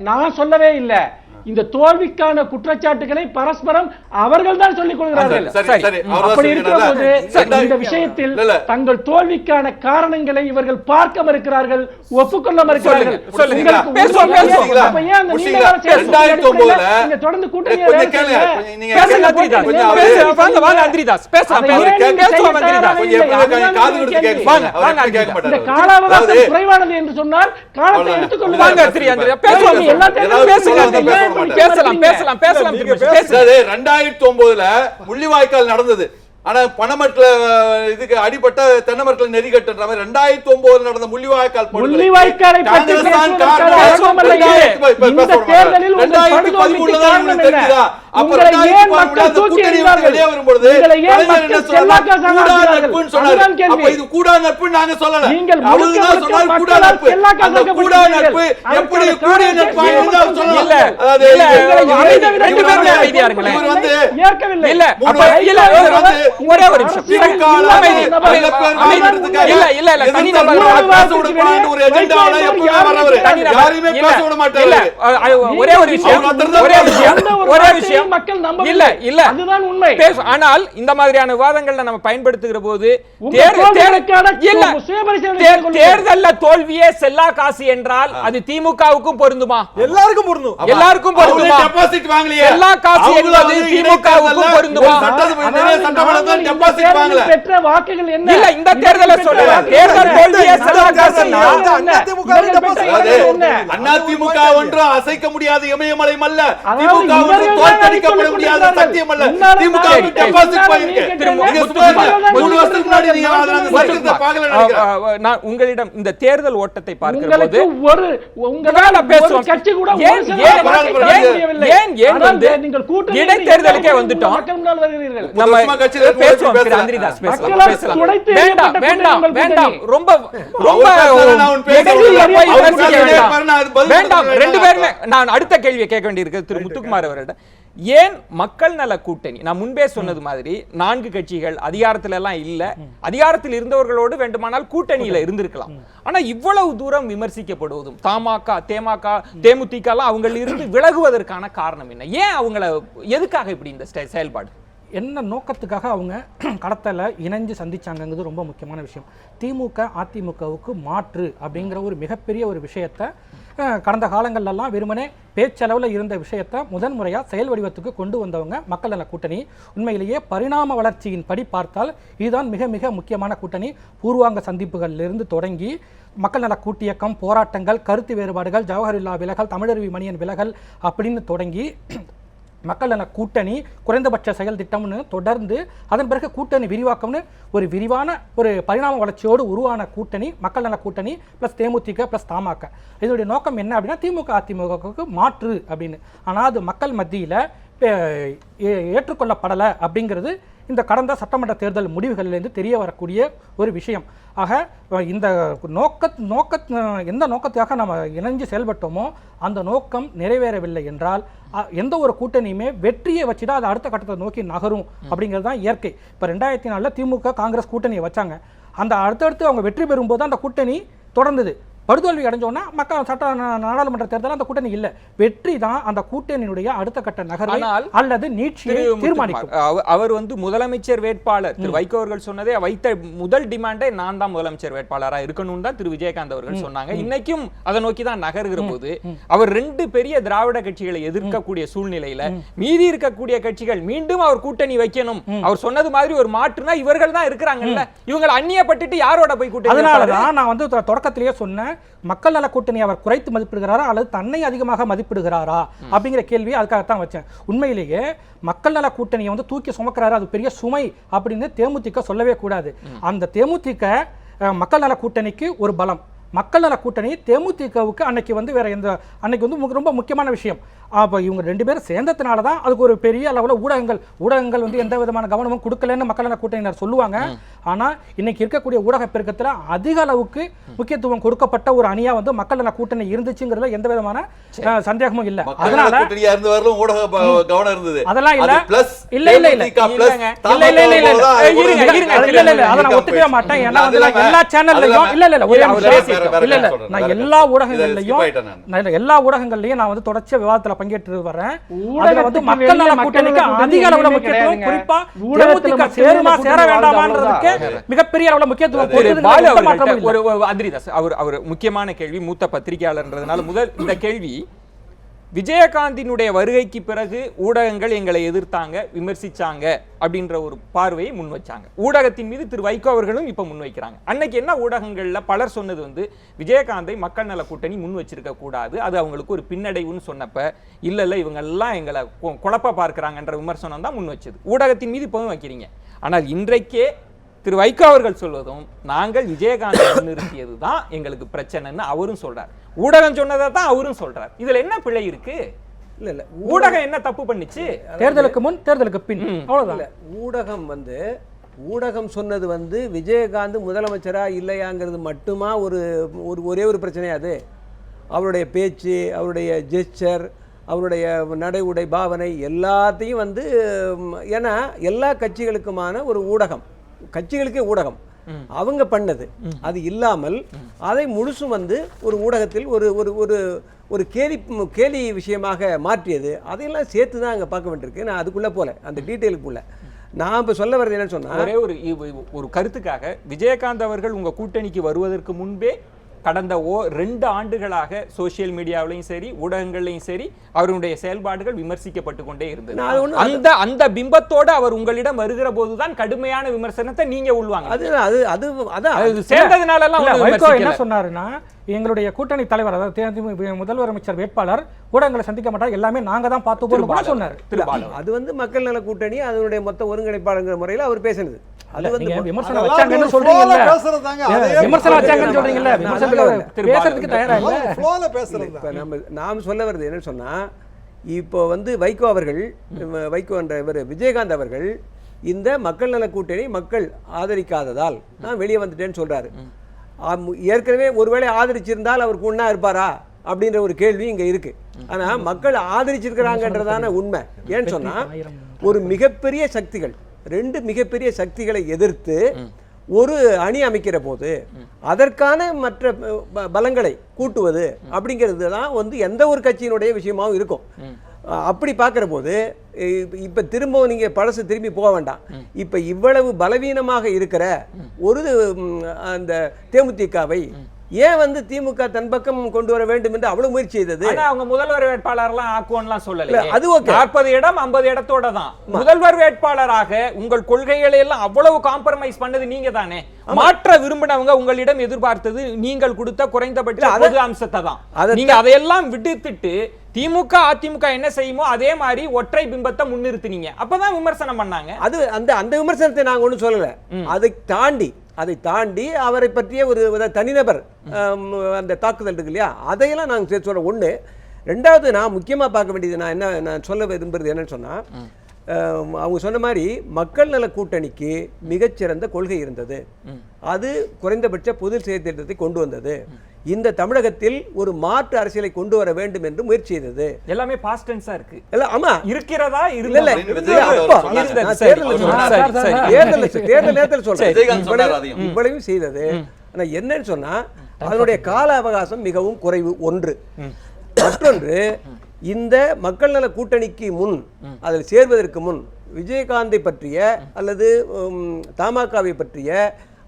நான் சொல்லவே இல்லை. இந்த தோல்விக்கான குற்றச்சாட்டுகளை பரஸ்பரம் அவர்கள் தான் சொல்லிக் கொள்கிறார்கள். அப்படி இருக்கிற போது இந்த விஷயத்தில் தங்கள் தோல்விக்கான காரணங்களை இவர்கள் பார்க்க மறுக்கிறார்கள், ஒப்புக்கொள்ள மறுக்கிறார்கள். தொடர்ந்து கூட்டணி காலாவகாசம் குறைவானது என்று சொன்னால் காலத்தை எடுத்துக்கொள்ளுவாங்க. பேசலாம் 2009 முள்ளிவாய்க்கால் நடந்தது. ஆனா பணமற்ற இதுக்கு அடிபட்ட தென்னமரத்தில் நெறி கட்டுற மாதிரி 2009 நடந்த முள்ளிவாய்க்கால் முள்ளிவாய்க்காலை பற்றி இந்த தேர்தலில் ஒரே ஒரு நிமிஷம், ஆனால் இந்த மாதிரியான விவாதங்களை நம்ம பயன்படுத்துகிற போது தேர்தல்ல தோல்வியே செல்லா காசு என்றால் அது திமுகவுக்கும் பொருந்துமா? எல்லாருக்கும் பொருந்தும். எல்லாருக்கும் பொருந்துமா? எல்லா காசு என்பது திமுகவுக்கும் பொருந்துமா? பெற்ற வாக்குகள் என்ன? இல்ல இந்த தேர்தலை சொல்லுங்க. தேர்தல் தோல்வியே செல்லா காசுன்னா அதிமுக ஒன்று அசைக்க முடியாத இமயமலை அல்ல, திமுக ஒன்று தோற்கடிக்கப்பட முடியாத சத்தியம் அல்ல. திமுக டெபாசிட் நான் உங்களிடம் இந்த தேர்தல் ஓட்டத்தை பார்க்கிற போது இடைத்தேர்தலுக்கே வந்துட்டோம். நம்ம பேசுவோம். வேண்டாம் ரொம்ப வேண்டாம். ரெண்டு பேருமே நான் அடுத்த கேள்வியை கேட்க வேண்டியிருக்கு திரு முத்துக்குமார் அவர்களிடம். ஏன் மக்கள் நல கூட்டணி, நான் முன்பே சொன்னது மாதிரி 4 கட்சிகள் அதிகாரத்துல எல்லாம் இல்ல, அதிகாரத்தில் இருந்தவர்களோடு வேண்டுமானால் கூட்டணியில இருந்திருக்கலாம். ஆனா இவ்வளவு தூரம் விமர்சிக்கப்படுவதும் தமாக தேமுதிக எல்லாம் அவங்கள இருந்து விலகுவதற்கான காரணம் என்ன? ஏன் அவங்கள எதுக்காக இப்படி இந்த செயல்பாடு? என்ன நோக்கத்துக்காக அவங்க களத்தில் இணைஞ்சு சந்திச்சாங்கிறது ரொம்ப முக்கியமான விஷயம். திமுக அதிமுகவுக்கு மாற்று அப்படிங்கிற ஒரு மிகப்பெரிய ஒரு விஷயத்தை கடந்த காலங்கள்லாம் வெறுமனே பேச்சளவில் இருந்த விஷயத்தை முதன்முறையாக செயல் வடிவத்துக்கு கொண்டு வந்தவங்க மக்கள் நல கூட்டணி. உண்மையிலேயே பரிணாம வளர்ச்சியின் படி பார்த்தால் இதுதான் மிக மிக முக்கியமான கூட்டணி. பூர்வாங்க சந்திப்புகளிலிருந்து தொடங்கி மக்கள் நல கூட்டியக்கம், போராட்டங்கள், கருத்து வேறுபாடுகள், ஜவஹர்லா விலகல், தமிழருவி மணியன் விலகல் அப்படின்னு தொடங்கி மக்கள் நல கூட்டணி குறைந்தபட்ச செயல் திட்டம்னு தொடர்ந்து அதன் பிறகு கூட்டணி விரிவாக்கம்னு ஒரு விரிவான ஒரு பரிணாம வளர்ச்சியோடு உருவான கூட்டணி மக்கள் நல கூட்டணி ப்ளஸ் தேமுதிக ப்ளஸ் தமாக. இதனுடைய நோக்கம் என்ன அப்படின்னா திமுக அதிமுகவுக்கு மாற்று அப்படின்னு. ஆனால் அது மக்கள் மத்தியில் ஏற்றுக்கொள்ளப்படலை அப்படிங்கிறது இந்த கடந்த சட்டமன்ற தேர்தல் முடிவுகளிலிருந்து தெரிய வரக்கூடிய ஒரு விஷயம். ஆக இந்த எந்த நோக்கத்துக்காக நம்ம இணைஞ்சு செயல்பட்டோமோ அந்த நோக்கம் நிறைவேறவில்லை என்றால் எந்த ஒரு கூட்டணியுமே வெற்றியை வச்சு தான் அது அடுத்த கட்டத்தை நோக்கி நகரும் அப்படிங்கிறது தான் இயற்கை. இப்போ 2004 திமுக காங்கிரஸ் கூட்டணியை வச்சாங்க. அந்த அடுத்தடுத்து அவங்க வெற்றி பெறும்போது அந்த கூட்டணி தொடர்ந்தது. படுதோல்வி அடைஞ்சோன்னா மக்கள் நாடாளுமன்ற தேர்தல் அந்த கூட்டணி இல்லை. வெற்றி தான் அந்த கூட்டணியினுடைய அடுத்த கட்ட நகர்வை அல்லது நீட்சியை தீர்மானிக்கும். அவர் முதலமைச்சர் வேட்பாளர் திரு வைகோ அவர்கள் சொன்னதே வைத்த முதல் டிமாண்டே நான் தான் முதலமைச்சர் வேட்பாளராக இருக்கணும் தான் திரு விஜயகாந்த் அவர்கள் சொன்னாங்க. இன்னைக்கும் அதை நோக்கி தான் நகர்கிற போது அவர் 2 பெரிய திராவிட கட்சிகளை எதிர்க்கக்கூடிய சூழ்நிலையில மீதி இருக்கக்கூடிய கட்சிகள் மீண்டும் அவர் கூட்டணி வைக்கணும், அவர் சொன்னது மாதிரி ஒரு மாற்றுனா இவர்கள் தான் இருக்கிறாங்கல்ல, இவங்க அந்நியப்பட்டுட்டு யாரோட போய் கூட்டணி? அதனாலதான் நான் தொடக்கத்திலேயே சொன்னேன், மக்கள் நல கூட்டணி அவர் குறைத்து மதிப்பிடுகிறாரா அல்லது தன்னை அதிகமாக மதிப்பிடுகிறாரா அப்படிங்கிற கேள்வியை அதுக்காகத்தான் வச்சேன். உண்மையிலேயே மக்கள் நல கூட்டணியை தூக்கி சுமக்கிறாரு, அது பெரிய சுமை அப்படின்னு தேமுதிக சொல்லவே கூடாது. அந்த தேமுதிக மக்கள் நல கூட்டணிக்கு ஒரு பலம். மக்கள் நல கூட்டணி தேமுதிகவுக்கு அன்னைக்கு வேற எந்த அன்னைக்கு ரொம்ப முக்கியமான விஷயம். அப்போ இவங்க 2 பேரும் சேர்ந்ததுனால தான் அதுக்கு ஒரு பெரிய அளவில் ஊடகங்கள் எந்த விதமான கவனமும் கொடுக்கலன்னு மக்கள் நல கூட்டணியினர் சொல்லுவாங்க. ஆனால் இன்னைக்கு இருக்கக்கூடிய ஊடக பெருக்கத்தில் அதிக அளவுக்கு முக்கியத்துவம் கொடுக்கப்பட்ட ஒரு அணியா மக்கள் நல கூட்டணி இருந்துச்சுங்கிறதுல எந்த விதமான சந்தேகமும் இல்லை. அதனால அதெல்லாம் அதை நான் ஒத்துக்கவே மாட்டேன். ஏன்னா எல்லா சேனல்லையும் எல்லா ஊடகங்கள்லையும் நான் தொடர்ச்சியா விவாதத்துல பங்கேற்று வரேன். மக்கள் நல கூட்டணிக்கு அதிக அளவுல முக்கியத்துவம், குறிப்பா தேமுதிக சேருமா சேர வேண்டாமான்றதுக்கு மிகப்பெரிய அளவுல முக்கியத்துவம் அவர் முக்கியமான கேள்வி. மூத்த பத்திரிகையாளர்ன்றதுனால முதல் இந்த கேள்வி, விஜயகாந்தினுடைய வருகைக்கு பிறகு ஊடகங்கள் எங்களை எதிர்த்தாங்க, விமர்சிச்சாங்க அப்படின்ற ஒரு பார்வையை முன் வச்சாங்க. ஊடகத்தின் மீது திரு வைகோ அவர்களும் இப்ப முன்வைக்கிறாங்க. அன்னைக்கு என்ன ஊடகங்கள்ல பலர் சொன்னது விஜயகாந்தை மக்கள் நல கூட்டணி முன் வச்சிருக்க கூடாது, அது அவங்களுக்கு ஒரு பின்னடைவுன்னு சொன்னப்ப இல்ல இவங்க எல்லாம் எங்களை குழப்ப பார்க்கிறாங்கன்ற விமர்சனம் தான் முன் வச்சது. ஊடகத்தின் மீது இப்பவும் வைக்கிறீங்க. ஆனால் இன்றைக்கே திரு வைகோ அவர்கள் சொல்வதும் நாங்கள் விஜயகாந்தை முன்னிறுத்தியது தான் எங்களுக்கு பிரச்சனைன்னு அவரும் சொல்றார். ஊடகம் சொன்னதை தான் அவரும் சொல்றார். இதுல என்ன பிழை இருக்கு? இல்ல ஊடகம் என்ன தப்பு பண்ணிச்சு? தேர்தலுக்கு முன் தேர்தலுக்கு பின் அவ்வளவுதான். ஊடகம் சொன்னது விஜயகாந்த் முதலமைச்சரா இல்லையாங்கிறது மட்டுமா ஒரே ஒரு பிரச்சனையாது? அவருடைய பேச்சு, அவருடைய ஜெஸ்டர், அவருடைய நடை உடை பாவனை எல்லாத்தையும் ஏன்னா எல்லா கட்சிகளுக்குமான ஒரு ஊடகம், கட்சிகளுக்கே ஊடகம் அவங்க பண்ணது. அது இல்லாமல் அதை முழுசும் ஒரு ஊடகத்தில் ஒரு ஒரு ஒரு கேலி விஷயமாக மாற்றியது. அதையெல்லாம் சேர்த்து தான் அங்கே பார்க்க வேண்டியிருக்கு. நான் அதுக்குள்ளே போல அந்த டீட்டெயிலுக்குள்ள நான் இப்போ சொல்ல வர்றது என்னன்னு சொன்னால், ஒரே ஒரு கருத்துக்காக, விஜயகாந்த் அவர்கள் உங்கள் கூட்டணிக்கு வருவதற்கு முன்பே கடந்த 2 ஆண்டுகளாக சோசியல் மீடியாவிலையும் சரி ஊடகங்கள்லையும் சரி அவருடைய செயல்பாடுகள் விமர்சிக்கப்பட்டு கொண்டே இருந்தது. அந்த பிம்பத்தோடு அவர் உங்களிடம் வருகிற போதுதான் கடுமையான விமர்சனத்தை நீங்க உள்வாங்க. என்ன சொன்னாருன்னா, எங்களுடைய கூட்டணி தலைவர் அதாவது முதல்வர் அமைச்சர் வேட்பாளர் ஊடகங்களை சந்திக்க மாட்டார், எல்லாமே நாங்க தான் பார்த்துக்கோன்னு சொன்னார். அது மக்கள் நல கூட்டணி அதனுடைய மொத்த ஒருங்கிணைப்பாளர் முறையில் அவர் பேசினது. விமர்சனம் வச்சாங்கன்னு சொல்றீங்கல்ல, விமர்சனம் வச்சாங்கன்னு சொல்றீங்கல்ல, பேசுறதுக்கு தயாரா இல்ல. நாம் சொல்ல வருது என்னன்னு சொன்னா, இப்போ வைகோ அவர்கள், வைகோ என்ற இவர் விஜயகாந்த் அவர்கள் இந்த மக்கள் நல கூட்டணி மக்கள் ஆதரிக்காததால் நான் வெளியே வந்துட்டேன்னு சொல்றாரு. ஏற்கனவே ஒருவேளை ஆதரிச்சிருந்தால் அவர் ஒண்ணா இருப்பாரா அப்படின்ற ஒரு கேள்வி இங்க இருக்கு. ஆனா மக்கள் ஆதரிச்சிருக்கிறாங்கன்றதான உண்மை. ஏன்னு சொன்னா, ஒரு மிகப்பெரிய சக்திகள், 2 மிகப்பெரிய சக்திகளை எதிர்த்து ஒரு அணி அமைக்கிற போது அதற்கான மற்ற பலங்களை கூட்டுவது அப்படிங்கிறது தான் எந்த ஒரு கட்சியினுடைய விஷயமாவும் இருக்கும். அப்படி பார்க்குற போது இப்போ திரும்பவும் நீங்கள் பழசு திரும்பி போக வேண்டாம். இப்போ இவ்வளவு பலவீனமாக இருக்கிற ஒரு அந்த தேமுதிகவை ஏன் திமுக தன் பக்கம் கொண்டு வர வேண்டும் என்று அவ்வளவு முயற்சி செய்தது? அவங்க முதல்வர் வேட்பாளர்லாம் ஆக்குவோம்லாம் சொல்லல. அது ஓகே, 40 இடம் 50 இடத்தோட தான் முதல்வர் வேட்பாளராக உங்கள் கொள்கைகளை எல்லாம் அவ்வளவு காம்ப்ரமைஸ் பண்ணது நீங்க தானே. மாற்ற விரும்பினவங்க உங்களிடம் எதிர்பார்த்தது நீங்கள் கொடுத்த குறைந்தபட்ச பொது அம்சத்தை தான். நீங்க அதையெல்லாம் விட்டுட்டு திமுக அதிமுக என்ன செய்யுமோ அதே மாதிரி ஒற்றை பிம்பத்தை முன்னிறுத்தினீங்க. அப்பதான் விமர்சனம் பண்ணாங்க. அது அந்த விமர்சனத்தை நாங்க ஒன்றும் சொல்லல. அதை தாண்டி அவரை பற்றிய ஒரு தனிநபர் அந்த தாக்குதல் இருக்கு இல்லையா, அதையெல்லாம் நாங்கள் சொல்ல. ஒன்று. ரெண்டாவது, நான் முக்கியமாக பார்க்க வேண்டியது, நான் சொல்ல விரும்புறது என்னன்னு சொன்னால், அவங்க சொன்ன மாதிரி மக்கள் நல கூட்டணிக்கு மிகச்சிறந்த கொள்கை இருந்தது. அது குறைந்தபட்ச பொது செயற்திட்டத்தை கொண்டு வந்தது. இந்த தமிழகத்தில் ஒரு மாற்று அரசியலை கொண்டு வர வேண்டும் என்று முயற்சி செய்தது. எல்லாமே பாஸ்ட் டென்ஸா இருக்கு. இல்ல, ஆமா, இருக்கிறதா இல்ல தேர்தல் நேரத்தில் சொல்றேன் இவ்வளவு செய்தது. ஆனா என்னன்னு சொன்னா, அதனுடைய கால அவகாசம் மிகவும் குறைவு ஒன்று. மற்றொன்று, இந்த மக்கள் நல கூட்டணிக்கு முன், அதில் சேர்வதற்கு முன் விஜயகாந்தை பற்றிய அல்லது தமாகவை பற்றிய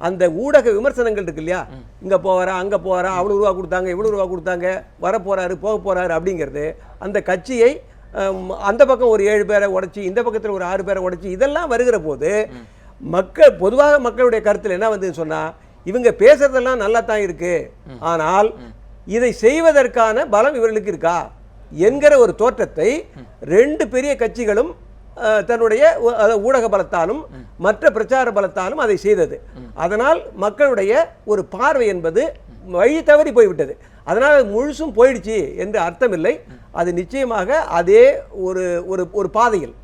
அந்த ஊடக விமர்சனங்கள் இருக்கு இல்லையா, இங்கே போவாரா அங்கே போவாரா, அவ்வளோ ரூபா கொடுத்தாங்க இவ்வளோ ரூபா கொடுத்தாங்க, வர போகிறாரு போக போகிறாரு அப்படிங்கிறது, அந்த கட்சியை அந்த பக்கம் ஒரு 7 பேரை உடைச்சி இந்த பக்கத்தில் ஒரு 6 பேரை உடைச்சி இதெல்லாம் வருகிற போது பொதுவாக மக்களுடைய கருத்தில் என்ன வந்து சொன்னால், இவங்க பேசுறதெல்லாம் நல்லா தான் இருக்கு, ஆனால் இதை செய்வதற்கான பலம் இவர்களுக்கு இருக்கா என்கிற ஒரு தோற்றத்தை 2 பெரிய கட்சிகளும் தன்னுடைய ஊடக பலத்தாலும் மற்ற பிரச்சார பலத்தாலும் அதை செய்தது. அதனால் மக்களுடைய ஒரு பார்வை என்பது வழி தவறி போய்விட்டது. அதனால் முழுசும் போயிடுச்சு என்று அர்த்தம் இல்லை. அது நிச்சயமாக அதே ஒரு பாதையில்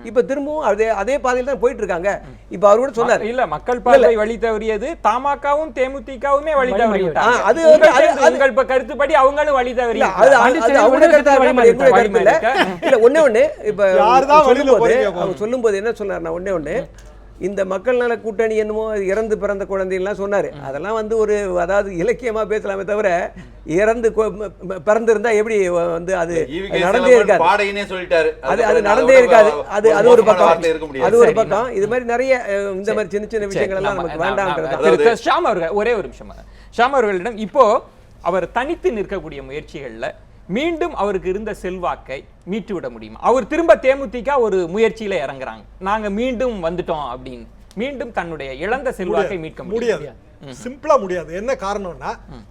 இப்ப திரும்பவும் அதே பாதையில் தான் போயிட்டு இருக்காங்க. இப்ப அவர் கூட சொன்னார், இல்ல மக்கள் பார்வை வழி தவறியது, தமகவும் தேமுதிகவுமே வழி தவறி கருத்துப்படி அவங்களும் வழி தவறி. ஒண்ணு இப்ப சொல்லும் போது என்ன சொன்னார், ஒண்ணு இந்த மக்கள் நல கூட்டணி என்னமோ இறந்து பிறந்த குழந்தைலாம் சொன்னாரு. அதெல்லாம் வந்து அதாவது இலக்கியமா பேசலாமே தவிர இறந்து பிறந்திருந்தா எப்படி வந்து அது நடந்தே இருக்காது, அது நடந்தே இருக்காது. அது ஒரு பக்கம். இது மாதிரி நிறைய இந்த மாதிரி சின்ன சின்ன விஷயங்கள் எல்லாம் நமக்கு வேண்டாம். ஷாம் அவர்கள் ஒரே ஒரு நிமிஷம், ஷாம் அவர்களிடம் இப்போ அவர் தனித்து நிற்கக்கூடிய முயற்சிகள்ல மீண்டும் அவருக்கு இருந்த செல்வாக்கை மீட்டு விட முடியுமா? அவர் திரும்ப தேமுதிக ஒரு முயற்சியில இறங்குறாங்க, நாங்க மீண்டும் வந்துட்டோம் அப்படின்னு மீண்டும் தன்னுடைய இழந்த செல்வாக்கை மீட்க முடியாது. சிம்பிளா முடியாது. என்ன காரணம்னா,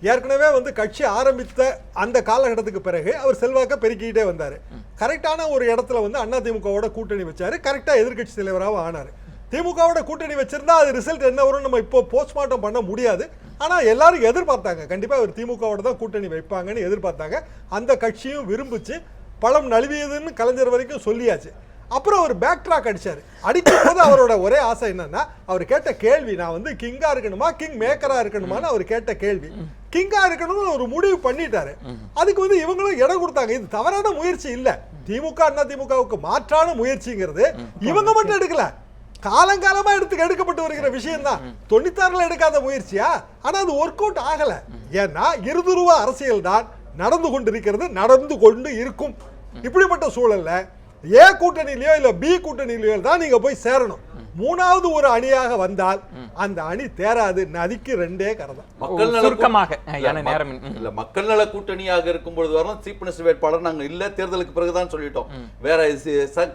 ஏற்கனவே வந்து கட்சி ஆரம்பித்த அந்த காலகட்டத்துக்கு பிறகு அவர் செல்வாக்க பெருக்கிட்டே வந்தாரு. கரெக்டான ஒரு இடத்துல வந்து அதிமுகவோட கூட்டணி வச்சாரு, கரெக்டா எதிர்கட்சி தலைவராக ஆனாரு. திமுகவோட கூட்டணி வச்சிருந்தா அது ரிசல்ட் என்ன வரும் நம்ம இப்போ போஸ்ட்மார்ட்டம் பண்ண முடியாது. ஆனா எல்லாரும் எதிர்பார்த்தாங்க, கண்டிப்பா ஒரு திமுகவோட தான் கூட்டணி வைப்பாங்கன்னு எதிர்பார்த்தாங்க. அந்த கட்சியும் விரும்பிச்சு பழம் நழுவியதுன்னு கலைஞர் வரைக்கும் சொல்லியாச்சு. அப்புறம் ஒரு பேக் ட்ராக் அடிச்சாரு. அடிக்கும் போது அவரோட ஒரே ஆசை என்னன்னா, அவர் கேட்ட கேள்வி, நான் வந்து கிங்கா இருக்கணுமா கிங் மேக்கரா இருக்கணுமான்னு அவர் கேட்ட கேள்வி. கிங்கா இருக்கணும்னு ஒரு முடிவு பண்ணிட்டாரு. அதுக்கு வந்து இவங்களும் இடம் கொடுத்தாங்க. இது தவறான முயற்சி இல்ல, திமுக அதிமுகவுக்கு மாற்றான முயற்சிங்கிறது இவங்க மட்டும் எடுக்கல, காலங்காலமா எடுக்கப்பட்டு வருகிற விஷயம் தான். 96ல எடுக்காத முயற்சியா? ஆனா அது ஒர்க் அவுட் ஆகல. ஏன்னா இருதுருவ அரசியல் தான் நடந்து கொண்டிருக்கிறது, நடந்து கொண்டு இருக்கும். இப்படிப்பட்ட சூழல்ல ஏ கூட்டணியிலயோ இல்ல பி கூட்டணியிலயோ தான் நீங்க போய் சேரணும். மூணாவது ஒரு அணியாக வந்தால் அந்த அணி தேராது. நதிக்கு 2 கரை தான். மக்கள் நல கூட்டணியாக இருக்கும் பொழுது வரலாம் சீஃப் மினிஸ்டர் வேட்பாளர் நாங்க இல்ல, தேர்தலுக்கு பிறகுதான் சொல்லிட்டோம். வேற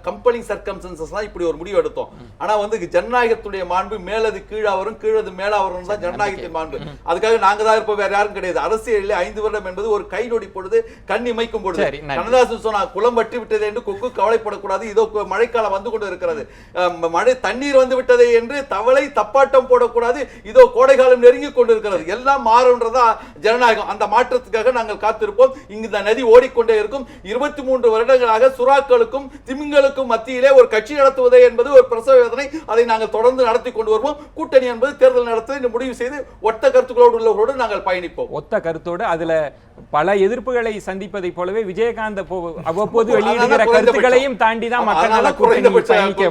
கம்பெனி சர்க்கம்ஸ்டன்சஸ்லாம் இப்படி ஒரு முடிவு எடுத்தோம். ஆனா வந்து ஜனநாயகத்துடைய மாண்பு மேலது கீழா வரும், கீழது மேலா வரும் தான் ஜனநாயகத்தின் மாண்பு. அதுக்காக நாங்க தான் இருப்போம், வேற யாரும் கிடையாது. அரசியலில் 5 வருடம் என்பது ஒரு கை நொடி பொழுது, கண் இமைக்கும் பொழுது. கண்ணதாசன் சொன்னா குளம் வற்றி விட்டது என்று கொக்கு கவலைப்படக்கூடாது, இதோ மழைக்காலம் வந்து கொண்டு இருக்கிறது, மழை தண்ணீர் வந்து விட்டதே என்று தவளை தப்பாட்டம் போடக்கூடாது, இதோ கோடைகாலம் நெருங்கி கொண்டிருக்கிறது, எல்லாம் மாறுன்றதா ஜனநாயகம். அந்த மாற்றத்துக்காக நாங்கள் காத்திருப்போம். இங்கு இந்த நதி ஓடிக்கொண்டே இருக்கும். 23 வருடங்களாக சுறாக்களுக்கும் திமிங்களுக்கும் மத்தியிலே ஒரு கட்சி நடத்துவதே என்பது ஒரு பிரசவ வேதனை. அதை நாங்கள் தொடர்ந்து நடத்தி கொண்டு வருவோம். கூட்டணி என்பது தேர்தல் நடத்த முடிவு செய்து ஒத்த கருத்துக்களோடு உள்ளவர்களோடு நாங்கள் பயணிப்போம். ஒத்த கருத்தோடு அதுல பல எதிர்ப்புகளை சந்திப்பதை போலவே விஜயகாந்த் அவ்வப்போது வெளியிடுகிற கருத்துக்களையும் தாண்டி தான் மக்கள் நல கூட்டணி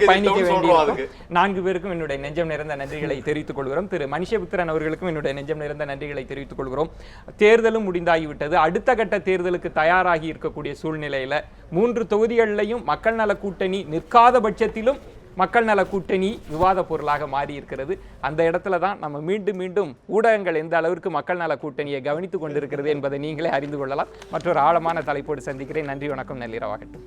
பயணிக்க வேண்டியிருக்கும். 4 பேருக்கும் என்னுடைய நெஞ்சம் நிறைந்த நன்றிகளை தெரிவித்துக் கொள்கிறோம். திரு மனுஷபுத்திரன் அவர்களுக்கும் என்னுடைய நெஞ்சம் நிறைந்த நன்றிகளை தெரிவித்துக் கொள்கிறோம். தேர்தலும் முடிந்தாகிவிட்டது. அடுத்த கட்ட தேர்தலுக்கு தயாராகி இருக்கக்கூடிய சூழ்நிலையில 3 தொகுதிகளிலையும் மக்கள் நல கூட்டணி நிற்காத பட்சத்திலும் மக்கள் நல கூட்டணி விவாத பொருளாக மாறி இருக்கிறது. அந்த இடத்துல தான் நம்ம மீண்டும் ஊடகங்கள் எந்த அளவிற்கு மக்கள் நல கூட்டணியை கவனித்துக் கொண்டிருக்கிறது என்பதை நீங்களே அறிந்து கொள்ளலாம். மற்றொரு ஆழமான தலைப்போடு சந்திக்கிறேன். நன்றி, வணக்கம், நள்ளிரவாகட்டும்.